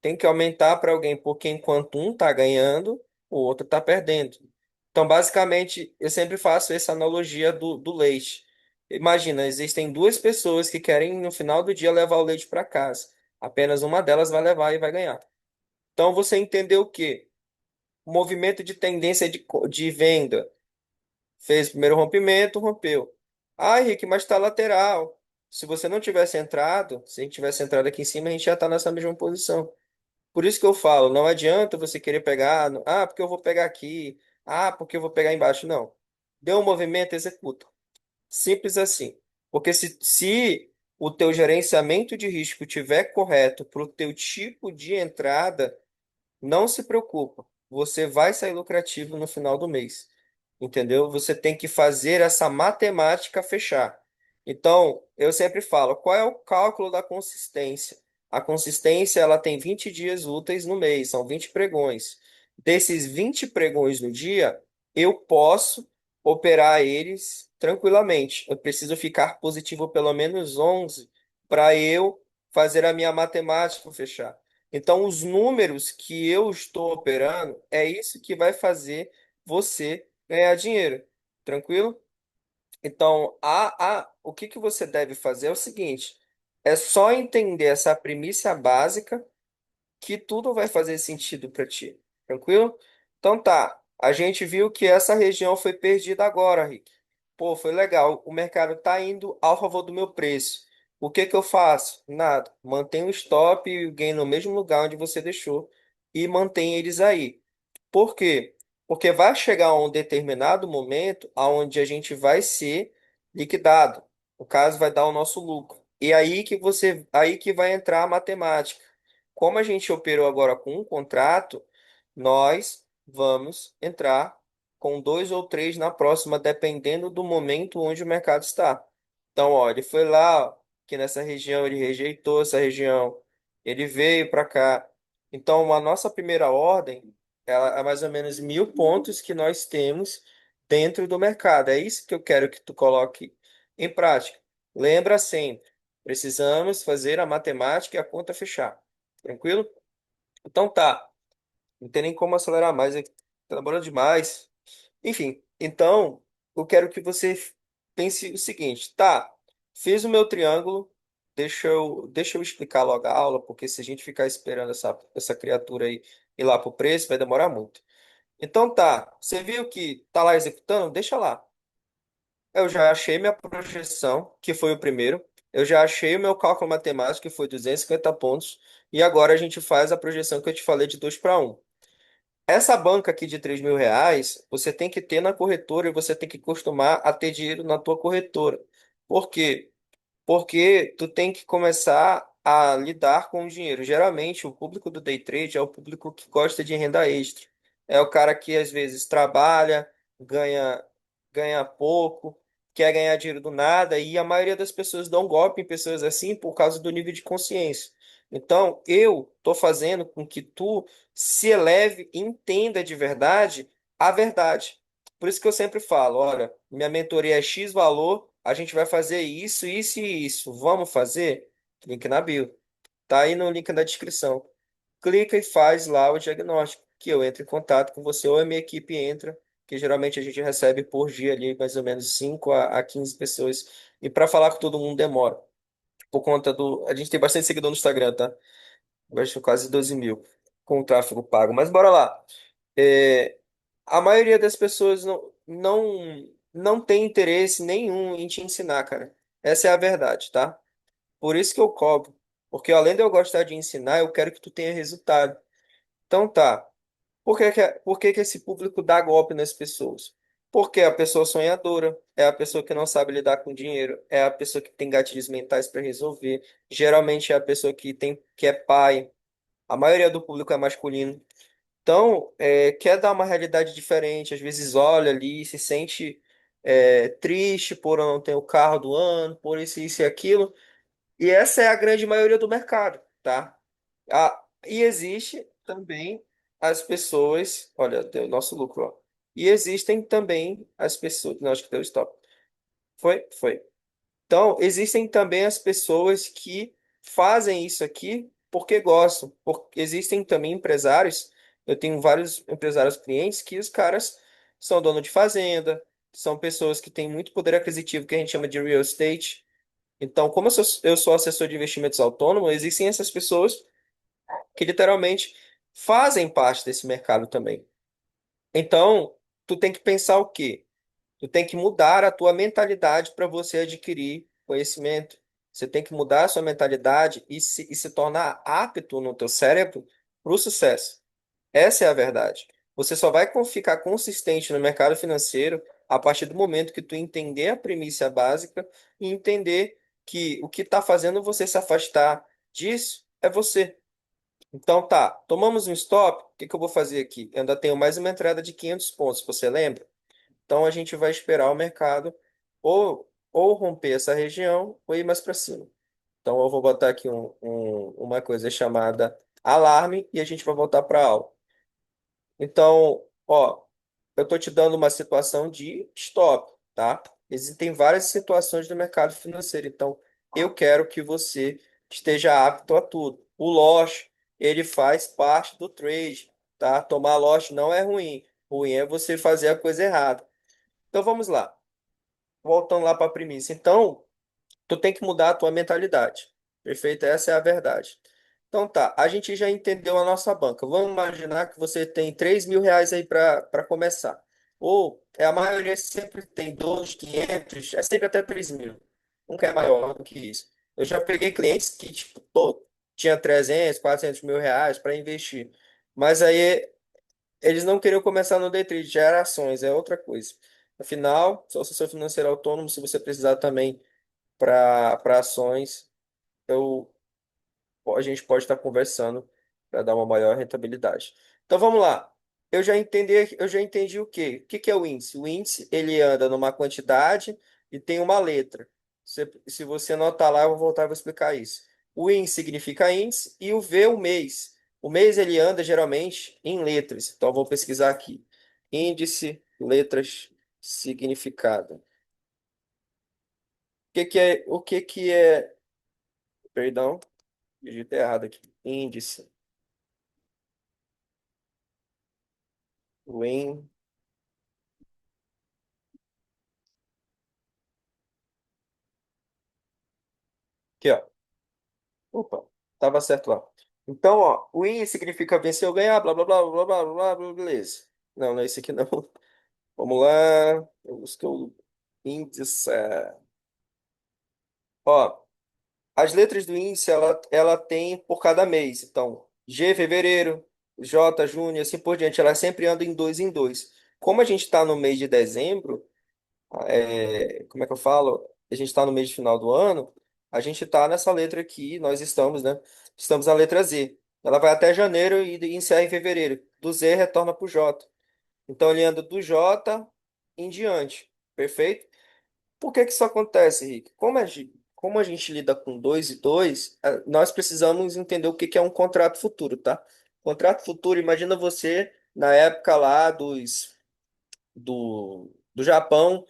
Tem que aumentar para alguém, porque enquanto um está ganhando, o outro está perdendo. Então, basicamente, eu sempre faço essa analogia do leite. Imagina, existem duas pessoas que querem, no final do dia, levar o leite para casa. Apenas uma delas vai levar e vai ganhar. Então, você entendeu o quê? O movimento de tendência de venda. Fez o primeiro rompimento, rompeu. Ah, Henrique, mas está lateral. Se você não tivesse entrado, se a gente tivesse entrado aqui em cima, a gente já está nessa mesma posição. Por isso que eu falo, não adianta você querer pegar, porque eu vou pegar aqui, porque eu vou pegar embaixo. Não. Deu um movimento, executa. Simples assim. Porque se o teu gerenciamento de risco tiver correto para o teu tipo de entrada, não se preocupa, você vai sair lucrativo no final do mês. Entendeu? Você tem que fazer essa matemática fechar. Então, eu sempre falo, qual é o cálculo da consistência? A consistência, ela tem 20 dias úteis no mês, são 20 pregões. Desses 20 pregões no dia, eu posso operar eles tranquilamente. Eu preciso ficar positivo pelo menos 11 para eu fazer a minha matemática fechar. Então, os números que eu estou operando é isso que vai fazer você ganhar dinheiro. Tranquilo? Então, o que que você deve fazer é o seguinte: é só entender essa premissa básica que tudo vai fazer sentido para ti. Tranquilo? Então tá. A gente viu que essa região foi perdida agora, Rick. Pô, foi legal. O mercado tá indo ao favor do meu preço. O que que eu faço? Nada. Mantém o stop e o gain no mesmo lugar onde você deixou e mantém eles aí. Por quê? Porque vai chegar um determinado momento aonde a gente vai ser liquidado. No caso, vai dar o nosso lucro. E aí que vai entrar a matemática. Como a gente operou agora com um contrato, nós vamos entrar com dois ou três na próxima, dependendo do momento onde o mercado está. Então, ó, ele foi lá, ó, que nessa região ele rejeitou essa região, ele veio para cá. Então, a nossa primeira ordem ela é mais ou menos 1.000 pontos que nós temos dentro do mercado. É isso que eu quero que tu coloque em prática. Lembra sempre, precisamos fazer a matemática e a conta fechar. Tranquilo? Então tá. Não tem nem como acelerar mais, hein? Tá demorando demais. Enfim, então eu quero que você pense o seguinte, tá? Fiz o meu triângulo, deixa eu explicar logo a aula, porque se a gente ficar esperando essa criatura aí ir lá pro preço, vai demorar muito. Então tá, você viu que tá lá executando? Deixa lá. Eu já achei minha projeção, que foi o primeiro. Eu já achei o meu cálculo matemático, que foi 250 pontos. E agora a gente faz a projeção que eu te falei de 2 para 1. Essa banca aqui de R$ 3.000, você tem que ter na corretora e você tem que costumar a ter dinheiro na tua corretora. Por quê? Porque tu tem que começar a lidar com o dinheiro. Geralmente, o público do day trade é o público que gosta de renda extra. É o cara que às vezes trabalha, ganha, ganha pouco, quer ganhar dinheiro do nada, e a maioria das pessoas dão golpe em pessoas assim por causa do nível de consciência. Então, eu estou fazendo com que tu se eleve e entenda de verdade a verdade. Por isso que eu sempre falo, olha, minha mentoria é X valor, a gente vai fazer isso, isso e isso. Vamos fazer? Link na bio. Tá aí no link na descrição. Clica e faz lá o diagnóstico, que eu entro em contato com você ou a minha equipe entra, que geralmente a gente recebe por dia ali mais ou menos 5 a 15 pessoas. E para falar com todo mundo demora. Por conta do. A gente tem bastante seguidor no Instagram, tá? Acho quase 12 mil com o tráfego pago. Mas bora lá. É, A maioria das pessoas não tem interesse nenhum em te ensinar, cara. Essa é a verdade, tá? Por isso que eu cobro. Porque além de eu gostar de ensinar, eu quero que tu tenha resultado. Então tá. Por que que esse público dá golpe nas pessoas? Porque é a pessoa sonhadora, é a pessoa que não sabe lidar com dinheiro, é a pessoa que tem gatilhos mentais para resolver. Geralmente é a pessoa que é pai. A maioria do público é masculino. Então, quer dar uma realidade diferente, às vezes olha ali, se sente triste por eu não ter o carro do ano, por isso e aquilo. E essa é a grande maioria do mercado, tá? E existe também as pessoas, olha, deu nosso lucro, ó. E existem também as pessoas, não, acho que deu stop. Foi? Foi. Então, existem também as pessoas que fazem isso aqui porque gostam. Existem também empresários, eu tenho vários empresários clientes que os caras são dono de fazenda, são pessoas que têm muito poder aquisitivo, que a gente chama de real estate. Então, como eu sou assessor de investimentos autônomo, existem essas pessoas que literalmente fazem parte desse mercado também. Então, tu tem que pensar o quê? Tu tem que mudar a tua mentalidade para você adquirir conhecimento. Você tem que mudar a sua mentalidade e se tornar apto no teu cérebro para o sucesso. Essa é a verdade. Você só vai ficar consistente no mercado financeiro a partir do momento que tu entender a premissa básica e entender que o que está fazendo você se afastar disso é você. Então tá, tomamos um stop. O que que eu vou fazer aqui? Eu ainda tenho mais uma entrada de 500 pontos, você lembra? Então a gente vai esperar o mercado ou romper essa região ou ir mais para cima. Então eu vou botar aqui uma coisa chamada alarme e a gente vai voltar para a aula. Então, ó, eu estou te dando uma situação de stop, tá? Existem várias situações do mercado financeiro, então eu quero que você esteja apto a tudo. O loss, ele faz parte do trade, tá? Tomar loss não é ruim. Ruim é você fazer a coisa errada. Então vamos lá. Voltando lá para a premissa. Então, tu tem que mudar a tua mentalidade. Perfeito? Essa é a verdade. Então tá, a gente já entendeu a nossa banca. Vamos imaginar que você tem R$ 3.000 aí para começar. Ou a maioria sempre tem 2.500, é sempre até 3.000. Nunca é maior do que isso. Eu já peguei clientes que tipo, pô, tinha 300, R$ 400.000 para investir. Mas aí eles não queriam começar no day trade, já era ações, é outra coisa. Afinal, sou assessor financeiro autônomo, se você precisar também para ações, eu, a gente pode estar conversando para dar uma maior rentabilidade. Então vamos lá. Eu já entendi o quê? O que que é o índice? O índice ele anda numa quantidade e tem uma letra. Se você anotar lá, eu vou voltar e vou explicar isso. O índice significa índice e o V o mês. O mês ele anda geralmente em letras. Então eu vou pesquisar aqui. Índice, letras, significado. O que que é, perdão, digitei errado aqui. Índice. Win. Aqui, ó. Opa, tava certo lá. Então, ó, win significa vencer ou ganhar, blá, blá, blá, blá, blá, blá, blá, beleza. Não, não é esse aqui não. Vamos lá. Eu busquei o índice. Ó, as letras do índice, ela tem por cada mês. Então, G, fevereiro, J, junho, e assim por diante. Ela sempre anda em dois em dois. Como a gente está no mês de dezembro, como é que eu falo? A gente está no mês de final do ano, a gente está nessa letra aqui, nós estamos, né? Estamos na letra Z. Ela vai até janeiro e encerra em fevereiro. Do Z retorna para o J. Então ele anda do J em diante. Perfeito? Por que que isso acontece, Rick? Como a gente lida com dois e dois, nós precisamos entender o que que é um contrato futuro, tá? Contrato futuro, imagina você na época lá do Japão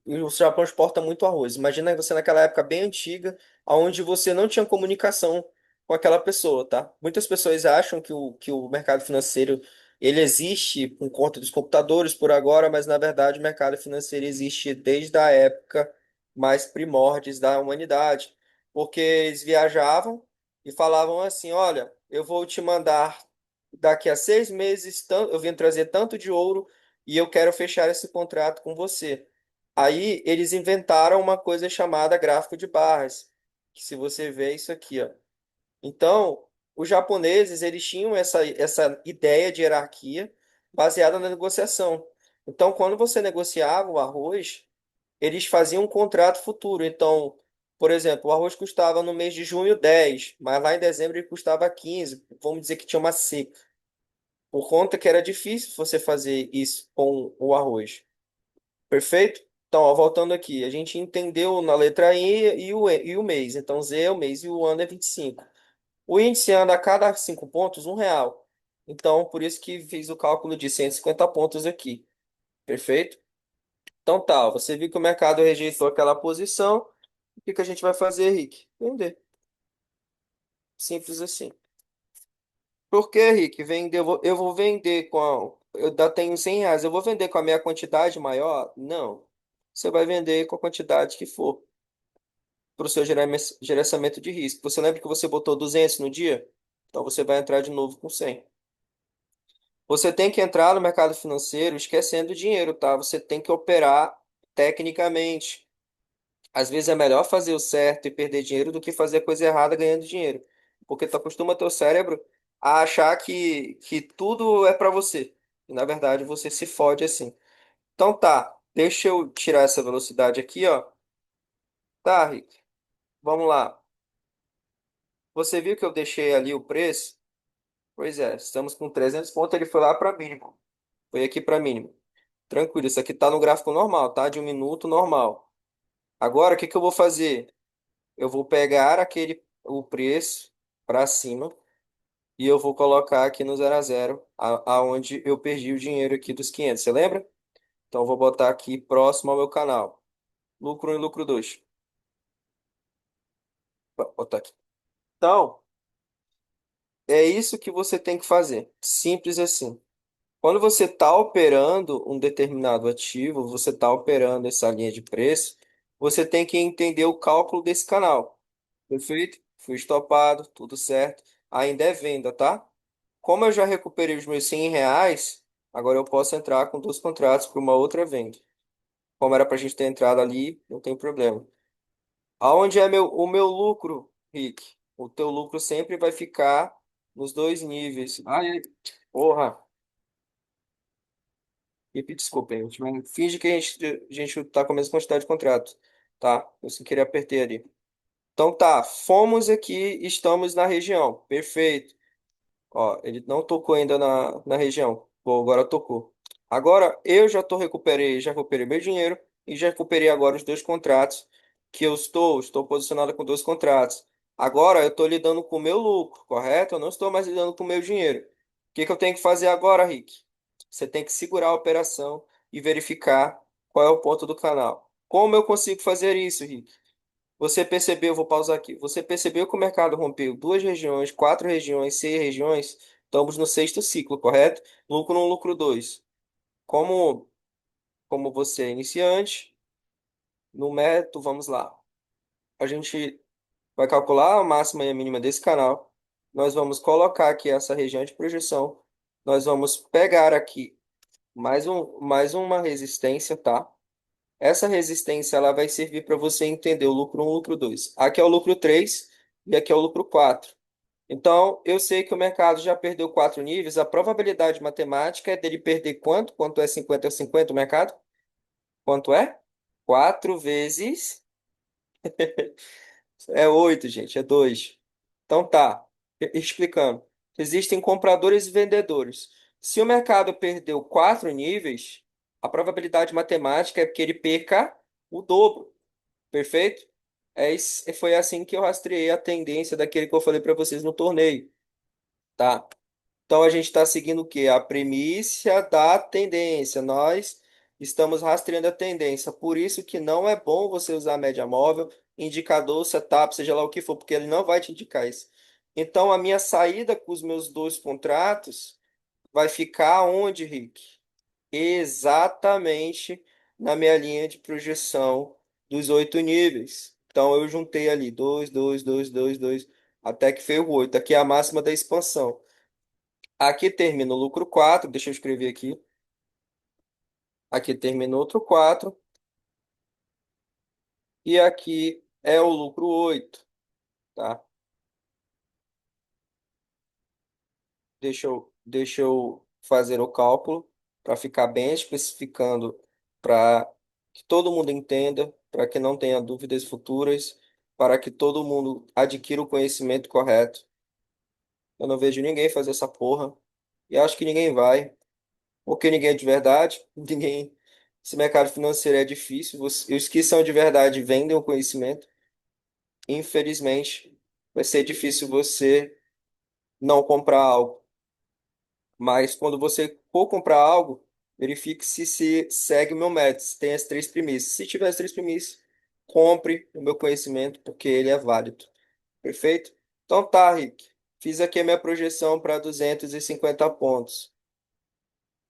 e o Japão exporta muito arroz. Imagina você naquela época bem antiga, onde você não tinha comunicação com aquela pessoa, tá? Muitas pessoas acham que o mercado financeiro ele existe por conta dos computadores por agora, mas na verdade o mercado financeiro existe desde a época mais primórdios da humanidade, porque eles viajavam e falavam assim, olha, eu vou te mandar daqui a 6 meses, eu vim trazer tanto de ouro e eu quero fechar esse contrato com você. Aí eles inventaram uma coisa chamada gráfico de barras, que se você vê isso aqui, ó. Então, os japoneses, eles tinham essa ideia de hierarquia baseada na negociação. Então, quando você negociava o arroz, eles faziam um contrato futuro. Então, por exemplo, o arroz custava no mês de junho 10, mas lá em dezembro ele custava 15. Vamos dizer que tinha uma seca. Por conta que era difícil você fazer isso com o arroz. Perfeito? Então, ó, voltando aqui, a gente entendeu na letra I e o mês. Então, Z é o mês e o ano é 25. O índice anda a cada 5 pontos, R$ 1. Então, por isso que fiz o cálculo de 150 pontos aqui. Perfeito? Então tá, ó, você viu que o mercado rejeitou aquela posição. O que que a gente vai fazer, Rick? Vender. Simples assim. Por que, Rick? Vender, eu vou vender com eu ainda tenho R$ 100. Eu vou vender com a minha quantidade maior? Não. Você vai vender com a quantidade que for para o seu gerenciamento de risco. Você lembra que você botou 200 no dia? Então você vai entrar de novo com 100. Você tem que entrar no mercado financeiro esquecendo o dinheiro, tá? Você tem que operar tecnicamente. Às vezes é melhor fazer o certo e perder dinheiro do que fazer a coisa errada ganhando dinheiro. Porque tu acostuma teu cérebro a achar que tudo é para você. E na verdade você se fode assim. Então tá, deixa eu tirar essa velocidade aqui, ó. Tá, Rick, vamos lá. Você viu que eu deixei ali o preço? Pois é, estamos com 300 pontos, ele foi lá para mínimo. Foi aqui para mínimo. Tranquilo, isso aqui tá no gráfico normal, tá? De 1 minuto normal. Agora, o que que eu vou fazer? Eu vou pegar o preço para cima e eu vou colocar aqui no 0 a 0, aonde eu perdi o dinheiro aqui dos 500. Você lembra? Então, eu vou botar aqui próximo ao meu canal. Lucro 1 e lucro 2. Vou botar aqui. Então, é isso que você tem que fazer. Simples assim. Quando você está operando um determinado ativo, você está operando essa linha de preço, você tem que entender o cálculo desse canal. Perfeito? Fui estopado, tudo certo. Ainda é venda, tá? Como eu já recuperei os meus R$ 100, agora eu posso entrar com dois contratos para uma outra venda. Como era para a gente ter entrado ali, não tem problema. Aonde é o meu lucro, Rick? O teu lucro sempre vai ficar nos dois níveis. Ai, ai, porra. E desculpa, gente, mas finge que a gente tá com a mesma quantidade de contrato, tá? Eu sem querer apertei ali. Então tá, fomos aqui, estamos na região. Perfeito. Ó, ele não tocou ainda na região. Pô, agora tocou. Agora eu já recuperei meu dinheiro e já recuperei agora os dois contratos que eu estou posicionado com dois contratos. Agora eu estou lidando com o meu lucro, correto? Eu não estou mais lidando com o meu dinheiro. O que que eu tenho que fazer agora, Rick? Você tem que segurar a operação e verificar qual é o ponto do canal. Como eu consigo fazer isso, Rick? Você percebeu, vou pausar aqui. Você percebeu que o mercado rompeu duas regiões, quatro regiões, seis regiões? Estamos no sexto ciclo, correto? Lucro um, lucro 2. Como, como você é iniciante, no método, vamos lá. A gente vai calcular a máxima e a mínima desse canal. Nós vamos colocar aqui essa região de projeção. Nós vamos pegar aqui mais uma resistência, tá? Essa resistência ela vai servir para você entender o lucro um, lucro 2. Aqui é o lucro 3 e aqui é o lucro 4. Então, eu sei que o mercado já perdeu quatro níveis. A probabilidade matemática é dele perder quanto? Quanto é 50 a 50 o mercado? Quanto é? 4 vezes. É 8, gente, é 2. Então tá, explicando. Existem compradores e vendedores. Se o mercado perdeu quatro níveis, a probabilidade matemática é que ele perca o dobro. Perfeito? Foi assim que eu rastreei a tendência daquele que eu falei para vocês no torneio, tá? Então a gente está seguindo o quê? A premissa da tendência. Nós estamos rastreando a tendência. Por isso que não é bom você usar a média móvel, indicador, setup, seja lá o que for, porque ele não vai te indicar isso. Então a minha saída com os meus dois contratos vai ficar onde, Rick? Exatamente na minha linha de projeção dos 8 níveis. Então eu juntei ali dois, dois, dois, dois, dois, até que foi o 8. Aqui é a máxima da expansão. Aqui termina o lucro 4. Deixa eu escrever aqui. Aqui termina outro 4 e aqui é o lucro 8, tá? Deixa eu fazer o cálculo para ficar bem especificando, para que todo mundo entenda, para que não tenha dúvidas futuras, para que todo mundo adquira o conhecimento correto. Eu não vejo ninguém fazer essa porra e acho que ninguém vai, porque ninguém é de verdade, ninguém. Esse mercado financeiro é difícil, os que são de verdade vendem o conhecimento. Infelizmente, vai ser difícil você não comprar algo. Mas quando você for comprar algo, verifique se segue o meu método, se tem as três premissas. Se tiver as três premissas, compre o meu conhecimento, porque ele é válido. Perfeito? Então tá, Rick. Fiz aqui a minha projeção para 250 pontos.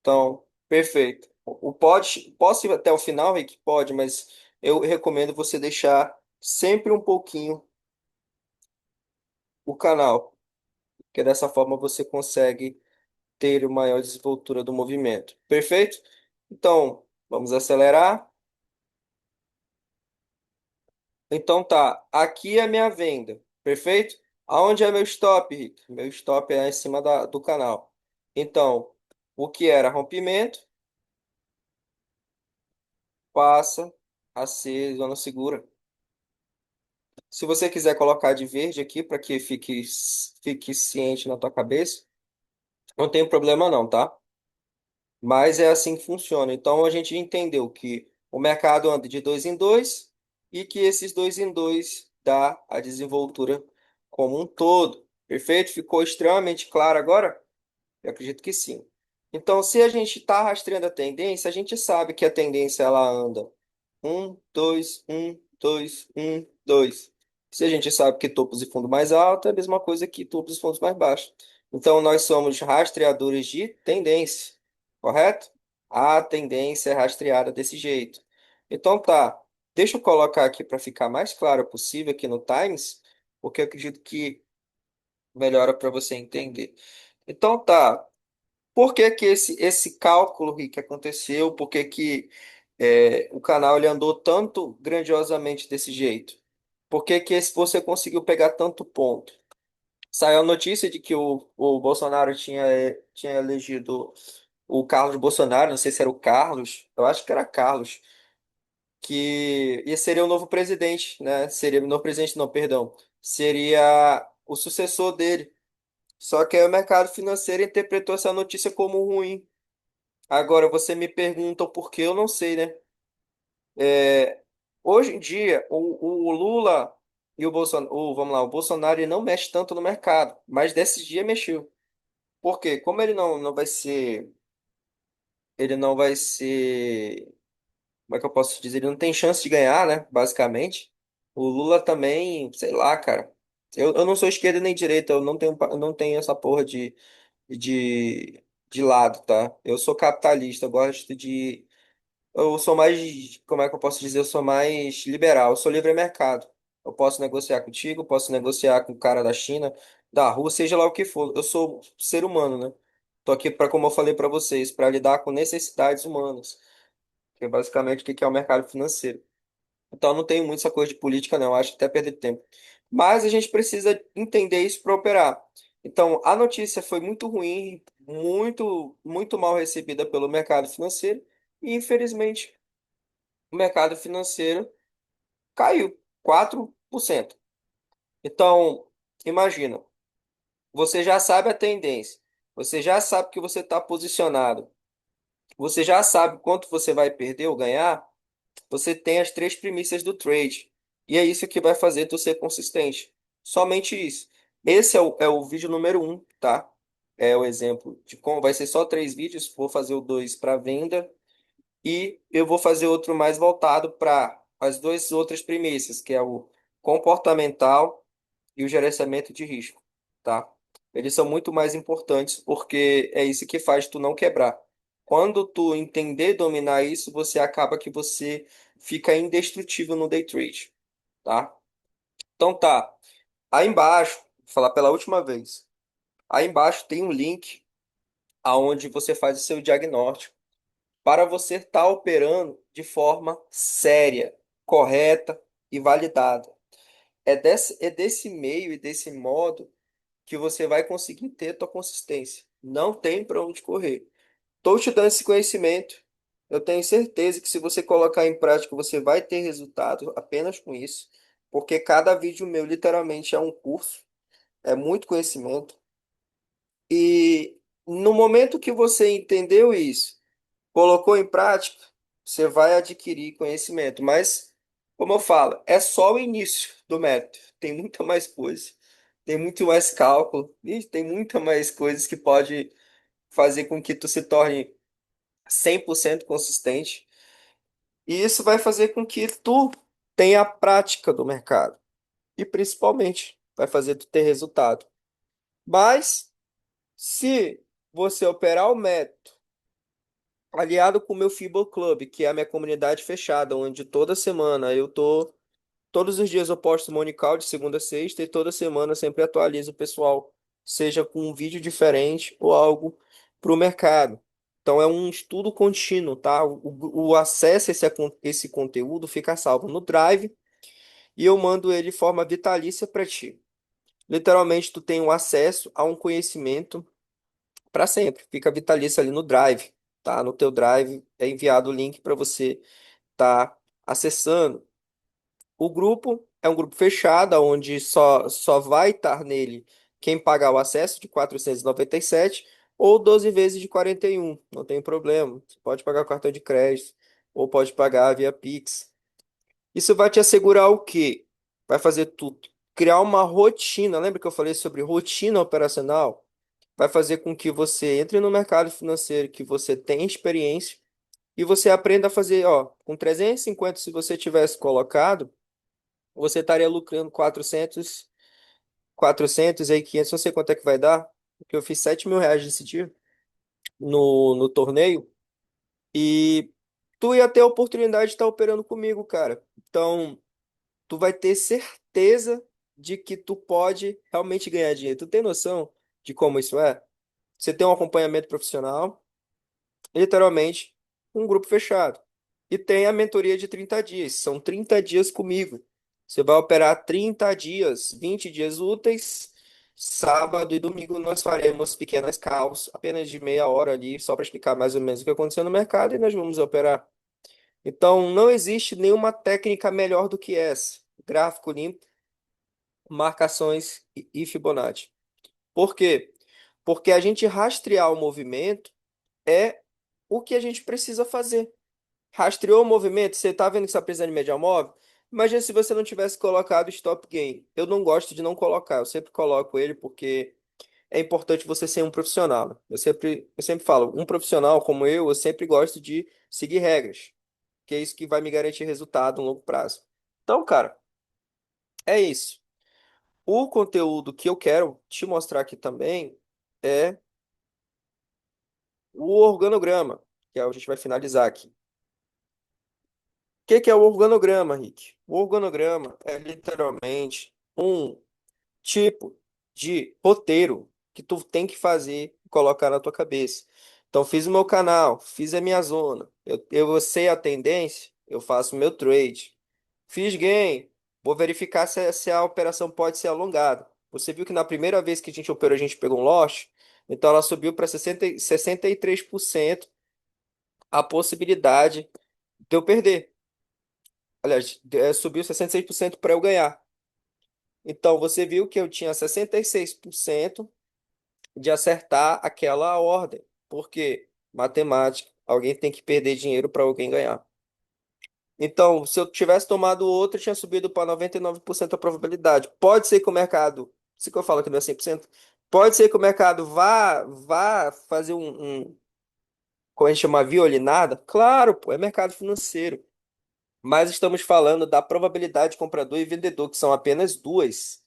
Então, perfeito. Posso ir até o final, Rick? Pode, mas eu recomendo você deixar sempre um pouquinho o canal, porque dessa forma você consegue ter uma maior desenvoltura do movimento. Perfeito? Então, vamos acelerar. Então tá, aqui é a minha venda. Perfeito? Aonde é meu stop, Rick? Meu stop é em cima do canal. Então, o que era rompimento passa a ser zona segura. Se você quiser colocar de verde aqui para que fique ciente na tua cabeça, não tem problema não, tá? Mas é assim que funciona. Então a gente entendeu que o mercado anda de dois em dois e que esses dois em dois dá a desenvoltura como um todo. Perfeito? Ficou extremamente claro agora? Eu acredito que sim. Então, se a gente está rastreando a tendência, a gente sabe que a tendência ela anda um, dois, dois. Se a gente sabe que topos e fundo mais alto é a mesma coisa que topos e fundos mais baixos. Então, nós somos rastreadores de tendência, correto? A tendência é rastreada desse jeito. Então, tá. Deixa eu colocar aqui para ficar mais claro possível aqui no Times, porque eu acredito que melhora para você entender. Então, tá. Por que que esse cálculo, Rick, aconteceu? Por que que o canal ele andou tanto grandiosamente desse jeito? Por que que você conseguiu pegar tanto ponto? Saiu a notícia de que o Bolsonaro tinha elegido o Carlos Bolsonaro, não sei se era o Carlos, eu acho que era Carlos, que ia seria o novo presidente, né? Seria o novo presidente, não, perdão. Seria o sucessor dele. Só que aí o mercado financeiro interpretou essa notícia como ruim. Agora você me pergunta o porquê, eu não sei, né? É, hoje em dia, o Lula e o Bolsonaro, vamos lá, o Bolsonaro ele não mexe tanto no mercado, mas desse dia mexeu. Por quê? Como ele não vai ser, como é que eu posso dizer? Ele não tem chance de ganhar, né? Basicamente. O Lula também, sei lá, cara. Eu não sou esquerda nem direita, eu não tenho essa porra de, de lado, tá? Eu sou capitalista, eu gosto de. Eu sou mais, como é que eu posso dizer? Eu sou mais liberal, eu sou livre mercado. Eu posso negociar contigo, posso negociar com o cara da China, da Rússia, seja lá o que for. Eu sou ser humano, né? Tô aqui para, como eu falei para vocês, para lidar com necessidades humanas, que é basicamente o que é o mercado financeiro. Então, eu não tenho muito essa coisa de política, não. Eu acho até perder tempo. Mas a gente precisa entender isso para operar. Então, a notícia foi muito ruim, muito, muito mal recebida pelo mercado financeiro. E, infelizmente, o mercado financeiro caiu 4%. Então, imagina, você já sabe a tendência, você já sabe que você está posicionado, você já sabe quanto você vai perder ou ganhar. Você tem as três premissas do trade. E é isso que vai fazer tu ser consistente. Somente isso. Esse é o vídeo número um, tá? É o exemplo de como vai ser só três vídeos. Vou fazer o dois para venda e eu vou fazer outro mais voltado para as duas outras premissas, que é o comportamental e o gerenciamento de risco, tá? Eles são muito mais importantes porque é isso que faz tu não quebrar. Quando tu entender dominar isso, você acaba que você fica indestrutível no day trade, tá? Então tá. Aí embaixo, vou falar pela última vez. Aí embaixo tem um link aonde você faz o seu diagnóstico para você estar operando de forma séria, correta e validada. É desse meio e desse modo que você vai conseguir ter tua consistência. Não tem para onde correr. Estou te dando esse conhecimento. Eu tenho certeza que se você colocar em prática, você vai ter resultado apenas com isso, porque cada vídeo meu literalmente é um curso, é muito conhecimento. E no momento que você entendeu isso, colocou em prática, você vai adquirir conhecimento. Mas, como eu falo, é só o início do método. Tem muita mais coisa, tem muito mais cálculo, e tem muita mais coisas que pode fazer com que tu se torne 100% consistente. E isso vai fazer com que tu tenha a prática do mercado. E principalmente, vai fazer tu ter resultado. Mas, se você operar o método aliado com o meu Fibo Club, que é a minha comunidade fechada, onde toda semana eu tô, todos os dias eu posto Monical de segunda a sexta e toda semana eu sempre atualizo o pessoal, seja com um vídeo diferente ou algo para o mercado. Então é um estudo contínuo, tá? O acesso a esse conteúdo fica salvo no Drive e eu mando ele de forma vitalícia para ti. Literalmente, tu tem um acesso a um conhecimento para sempre. Fica vitalício ali no Drive, tá? No teu Drive é enviado o link para você estar acessando. O grupo é um grupo fechado, onde só vai estar nele quem pagar o acesso de 497 ou 12 vezes de 41. Não tem problema. Você pode pagar com cartão de crédito ou pode pagar via Pix. Isso vai te assegurar o quê? Vai fazer tudo. Criar uma rotina. Lembra que eu falei sobre rotina operacional? Vai fazer com que você entre no mercado financeiro, que você tenha experiência e você aprenda a fazer, ó, com 350, se você tivesse colocado, você estaria lucrando 400 aí 500, não sei quanto é que vai dar, porque eu fiz 7 mil reais nesse dia no torneio e tu ia ter a oportunidade de estar operando comigo, cara. Então, tu vai ter certeza de que tu pode realmente ganhar dinheiro. Tu tem noção de como isso é? Você tem um acompanhamento profissional, literalmente, um grupo fechado. E tem a mentoria de 30 dias. São 30 dias comigo. Você vai operar 30 dias, 20 dias úteis. Sábado e domingo nós faremos pequenas calls, apenas de meia hora ali, só para explicar mais ou menos o que aconteceu no mercado e nós vamos operar. Então, não existe nenhuma técnica melhor do que essa. Gráfico limpo, marcações e Fibonacci. Por quê? Porque a gente rastrear o movimento é o que a gente precisa fazer. Rastreou o movimento, você está vendo que está precisando de média móvel? Imagina se você não tivesse colocado stop gain. Eu não gosto de não colocar, eu sempre coloco ele porque é importante você ser um profissional, né? Eu sempre falo, um profissional como eu sempre gosto de seguir regras, que é isso que vai me garantir resultado a longo prazo. Então, cara, é isso. O conteúdo que eu quero te mostrar aqui também é o organograma, que é o que a gente vai finalizar aqui. Que é o organograma, Rick? O organograma é literalmente um tipo de roteiro que tu tem que fazer e colocar na tua cabeça. Então, fiz o meu canal, fiz a minha zona, eu sei a tendência, eu faço o meu trade. Fiz gain, vou verificar se a operação pode ser alongada. Você viu que na primeira vez que a gente operou, a gente pegou um loss, então ela subiu para 63% a possibilidade de eu perder. Aliás, subiu 66% para eu ganhar. Então, você viu que eu tinha 66% de acertar aquela ordem. Por quê? Matemática. Alguém tem que perder dinheiro para alguém ganhar. Então, se eu tivesse tomado outro, tinha subido para 99% a probabilidade. Pode ser que o mercado, isso que eu falo que não é 100%, pode ser que o mercado vá fazer como a gente chama, violinada. Claro, pô, é mercado financeiro. Mas estamos falando da probabilidade de comprador e vendedor, que são apenas duas.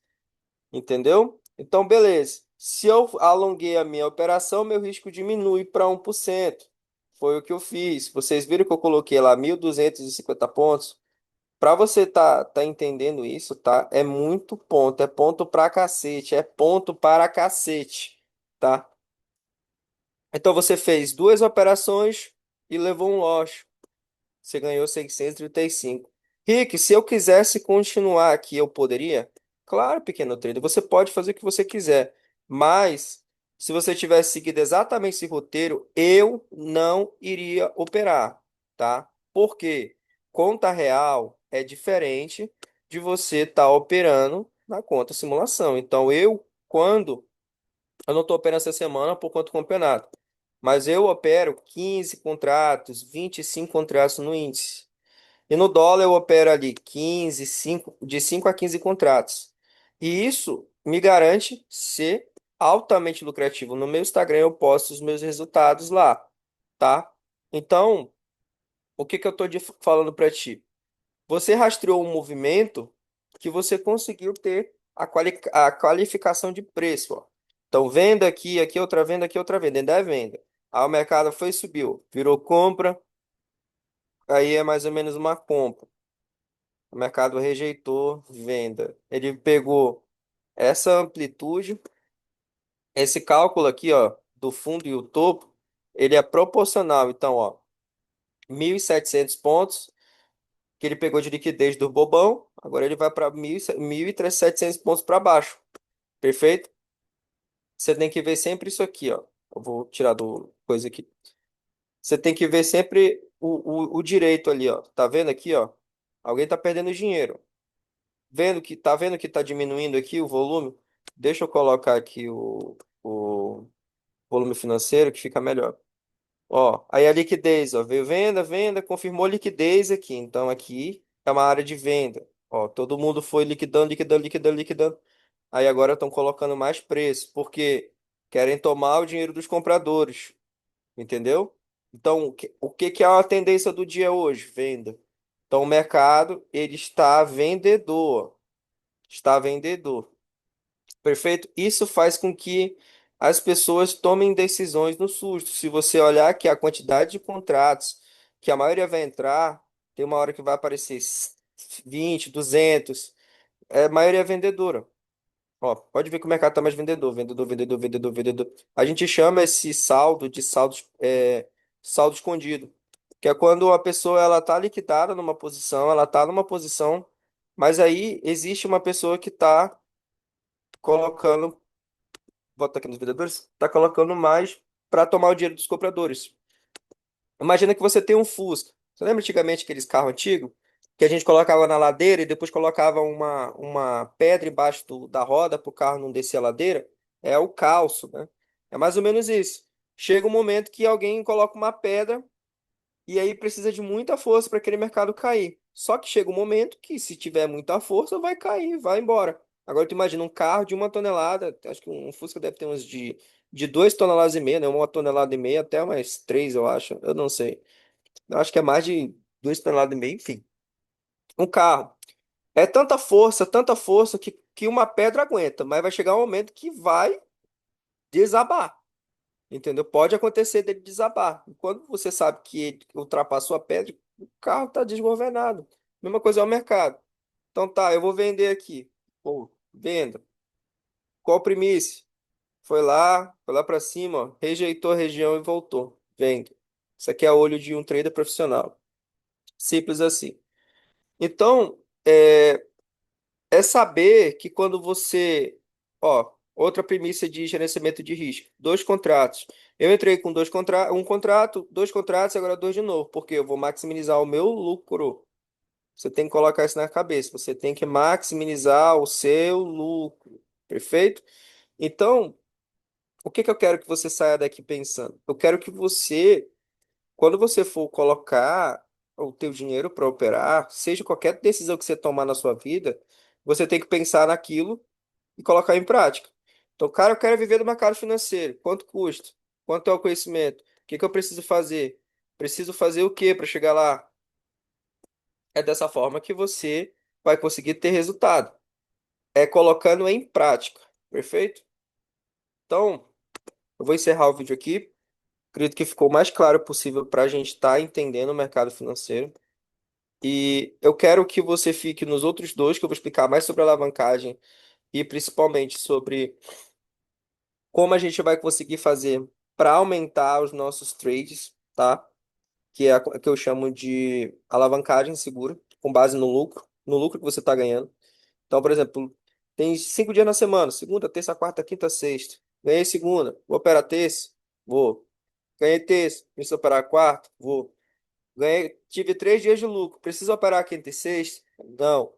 Entendeu? Então, beleza. Se eu alonguei a minha operação, meu risco diminui para 1%. Foi o que eu fiz. Vocês viram que eu coloquei lá 1.250 pontos? Para você tá entendendo isso, tá? É muito ponto. É ponto pra cacete. É ponto para cacete, tá? Então, você fez duas operações e levou um lote. Você ganhou 635. Rick, se eu quisesse continuar aqui, eu poderia? Claro, pequeno trader, você pode fazer o que você quiser, mas se você tivesse seguido exatamente esse roteiro, eu não iria operar, tá? Por quê? Conta real é diferente de você estar operando na conta simulação. Então, eu não estou operando essa semana por conta do campeonato, mas eu opero 15 contratos, 25 contratos no índice. E no dólar eu opero ali 15, 5, de 5 a 15 contratos. E isso me garante ser altamente lucrativo. No meu Instagram eu posto os meus resultados lá, tá? Então, o que que eu estou falando para ti? Você rastreou um movimento que você conseguiu ter a qualificação de preço, ó. Então, venda aqui, aqui outra venda, aqui outra venda. Ainda é venda. Aí o mercado foi e subiu, virou compra, aí é mais ou menos uma compra. O mercado rejeitou venda. Ele pegou essa amplitude, esse cálculo aqui, ó, do fundo e o topo, ele é proporcional. Então, ó, 1.700 pontos que ele pegou de liquidez do bobão, agora ele vai para 1.700 pontos para baixo. Perfeito? Você tem que ver sempre isso aqui, ó. Eu vou tirar do coisa aqui. Você tem que ver sempre o direito ali, ó. Tá vendo aqui, ó? Alguém tá perdendo dinheiro. Vendo que tá diminuindo aqui o volume? Deixa eu colocar aqui o volume financeiro que fica melhor. Ó, aí a liquidez, ó, veio venda, venda, confirmou liquidez aqui. Então aqui é uma área de venda. Ó, todo mundo foi liquidando, liquidando, liquidando, liquidando. Aí agora estão colocando mais preço, porque querem tomar o dinheiro dos compradores, entendeu? Então, o que que é a tendência do dia hoje? Venda. Então o mercado, ele está vendedor. Perfeito? Isso faz com que as pessoas tomem decisões no susto. Se você olhar que a quantidade de contratos que a maioria vai entrar, tem uma hora que vai aparecer 20, 200, a maioria é vendedora. Ó, pode ver que o mercado está mais vendedor, vendedor, vendedor, vendedor, vendedor. A gente chama esse saldo de saldo escondido, que é quando a pessoa ela está liquidada numa posição, ela está numa posição, mas aí existe uma pessoa que está colocando, bota aqui nos vendedores, está colocando mais para tomar o dinheiro dos compradores. Imagina que você tem um Fusca. Você lembra antigamente aqueles carros antigos? Que a gente colocava na ladeira e depois colocava uma pedra embaixo da roda para o carro não descer a ladeira? É o calço, né? É mais ou menos isso. Chega um momento que alguém coloca uma pedra e aí precisa de muita força para aquele mercado cair. Só que chega um momento que, se tiver muita força, vai cair, vai embora. Agora tu imagina um carro de 1 tonelada, acho que um Fusca deve ter uns de 2,5 toneladas, né? 1,5 toneladas, até mais três, eu acho. Eu não sei. Eu acho que é mais de 2,5 toneladas, enfim. Um carro. É tanta força que uma pedra aguenta, mas vai chegar um momento que vai desabar. Entendeu? Pode acontecer dele desabar. E quando você sabe que ele ultrapassou a pedra, o carro está desgovernado. Mesma coisa é o mercado. Então tá, eu vou vender aqui. Pô, venda. Qual primícia? Foi lá para cima, ó, rejeitou a região e voltou. Vendo. Isso aqui é olho de um trader profissional. Simples assim. Então, é saber que quando você, ó, outra premissa de gerenciamento de risco, dois contratos. Eu entrei com um contrato, dois contratos, agora dois de novo, porque eu vou maximizar o meu lucro. Você tem que colocar isso na cabeça. Você tem que maximizar o seu lucro. Perfeito? Então, o que que eu quero que você saia daqui pensando? Eu quero que você, quando você for colocar o teu dinheiro para operar, seja qualquer decisão que você tomar na sua vida, você tem que pensar naquilo e colocar em prática. Então, cara, eu quero viver do mercado financeiro. Quanto custa? Quanto é o conhecimento? O que que eu preciso fazer? Preciso fazer o que para chegar lá? É dessa forma que você vai conseguir ter resultado. É colocando em prática. Perfeito? Então, eu vou encerrar o vídeo aqui. Acredito que ficou o mais claro possível para a gente estar entendendo o mercado financeiro. E eu quero que você fique nos outros dois, que eu vou explicar mais sobre alavancagem e principalmente sobre como a gente vai conseguir fazer para aumentar os nossos trades, tá? que é a que eu chamo de alavancagem segura, com base no lucro que você está ganhando. Então, por exemplo, tem 5 dias na semana, segunda, terça, quarta, quinta, sexta. Ganhei segunda, vou operar terça? Vou. Ganhei terça, preciso operar quarta? Vou. Ganhei, tive 3 dias de lucro, preciso operar quinta e sexta? Não,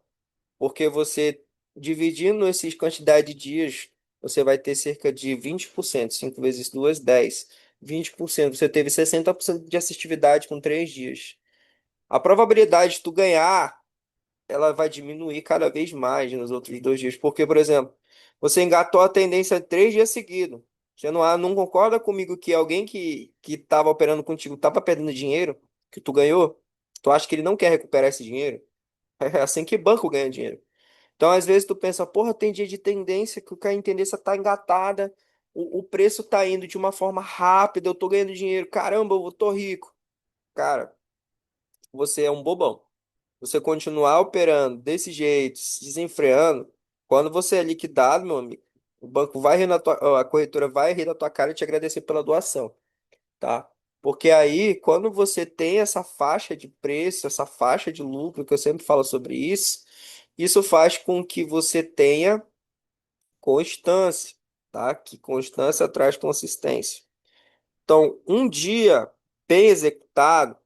porque você, dividindo esses quantidade de dias, você vai ter cerca de 20%. 5 vezes 2, 10. 20%. Você teve 60% de assistividade com 3 dias. A probabilidade de tu ganhar, ela vai diminuir cada vez mais nos outros 2 dias. Porque, por exemplo, você engatou a tendência 3 dias seguidos. Você não concorda comigo que alguém que estava operando contigo estava perdendo dinheiro, que tu ganhou? Tu acha que ele não quer recuperar esse dinheiro? É assim que banco ganha dinheiro. Então, às vezes, tu pensa, porra, tem dia de tendência que o cara em tendência tá engatada, o preço tá indo de uma forma rápida, eu tô ganhando dinheiro, caramba, eu tô rico. Cara, você é um bobão. Você continuar operando desse jeito, se desenfreando, quando você é liquidado, meu amigo, o banco vai rir na tua, a corretora vai rir na tua cara e te agradecer pela doação, tá? Porque aí, quando você tem essa faixa de preço, essa faixa de lucro, que eu sempre falo sobre isso, isso faz com que você tenha constância, tá? Que constância traz consistência. Então, um dia bem executado,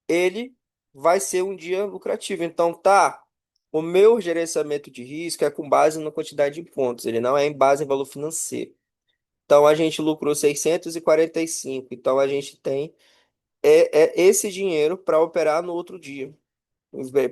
ele vai ser um dia lucrativo. Então, tá, o meu gerenciamento de risco é com base na quantidade de pontos, ele não é em base em valor financeiro. Então, a gente lucrou 645. Então, a gente tem esse dinheiro para operar no outro dia,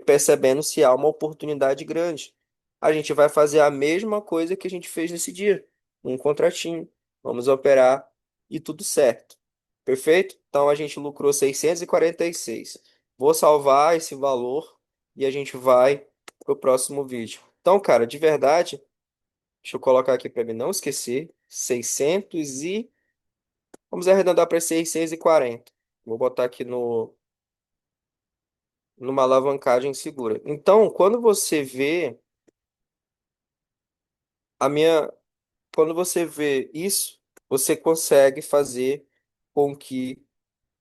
percebendo se há uma oportunidade grande. A gente vai fazer a mesma coisa que a gente fez nesse dia, um contratinho. Vamos operar e tudo certo. Perfeito? Então a gente lucrou 646. Vou salvar esse valor e a gente vai pro próximo vídeo. Então, cara, de verdade, deixa eu colocar aqui para mim não esquecer, 600 e vamos arredondar para 640. Vou botar aqui no numa alavancagem segura. Então, quando você vê a minha, quando você vê isso, você consegue fazer com que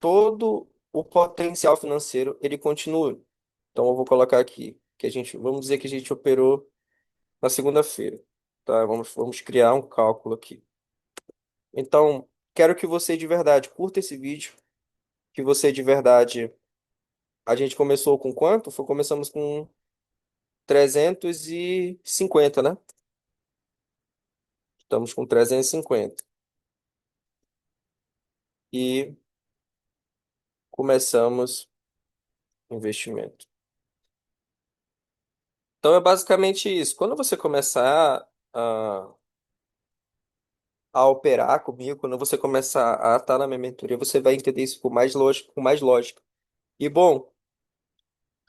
todo o potencial financeiro ele continue. Então, eu vou colocar aqui que a gente, vamos dizer que a gente operou na segunda-feira, tá? Vamos criar um cálculo aqui. Então, quero que você de verdade curta esse vídeo, que você de verdade, a gente começou com quanto? Começamos com 350, né? Estamos com 350. E começamos o investimento. Então é basicamente isso. Quando você começar a operar comigo, quando você começar a estar na minha mentoria, você vai entender isso com mais lógica, com mais lógica. E bom,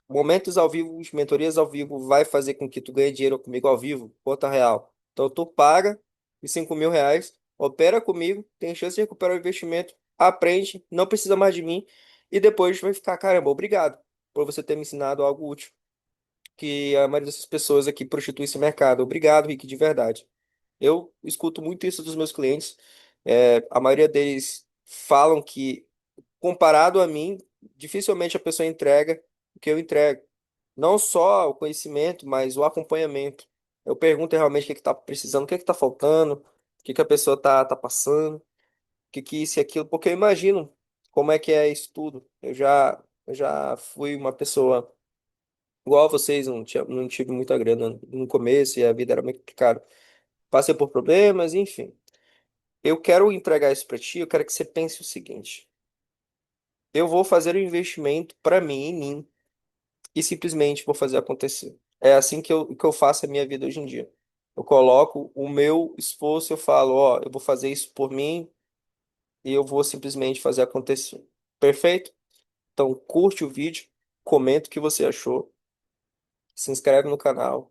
momentos ao vivo, mentorias ao vivo, vai fazer com que tu ganhe dinheiro comigo ao vivo, conta real. Então tu paga os 5.000 reais, opera comigo, tem chance de recuperar o investimento, aprende, não precisa mais de mim, e depois vai ficar, caramba, obrigado por você ter me ensinado algo útil, que a maioria dessas pessoas aqui prostitui esse mercado. Obrigado, Rick, de verdade. Eu escuto muito isso dos meus clientes. A maioria deles falam que, comparado a mim, dificilmente a pessoa entrega o que eu entrego. Não só o conhecimento, mas o acompanhamento. Eu pergunto realmente o que está precisando, o que está faltando, o que a pessoa está passando, o que isso e aquilo, porque eu imagino como é que é isso tudo. Eu já fui uma pessoa igual a vocês, não tive muita grana no começo e a vida era muito complicada. Passei por problemas, enfim. Eu quero entregar isso para ti, eu quero que você pense o seguinte: eu vou fazer um investimento para mim, em mim, e simplesmente vou fazer acontecer. É assim que eu faço a minha vida hoje em dia. Eu coloco o meu esforço, eu falo, ó, eu vou fazer isso por mim e eu vou simplesmente fazer acontecer. Perfeito? Então, curte o vídeo, comenta o que você achou, se inscreve no canal.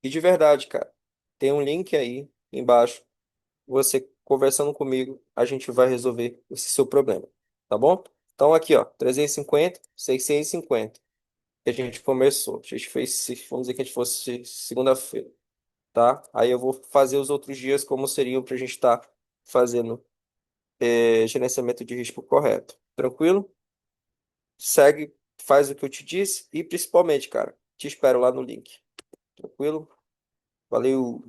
E de verdade, cara, tem um link aí embaixo. Você conversando comigo, a gente vai resolver esse seu problema, tá bom? Então aqui, ó, 350, 650. Que a gente começou. A gente fez, vamos dizer que a gente fosse segunda-feira, tá? Aí eu vou fazer os outros dias como seriam para a gente estar fazendo gerenciamento de risco correto. Tranquilo? segue, faz o que eu te disse e principalmente, cara, te espero lá no link. Tranquilo? Valeu!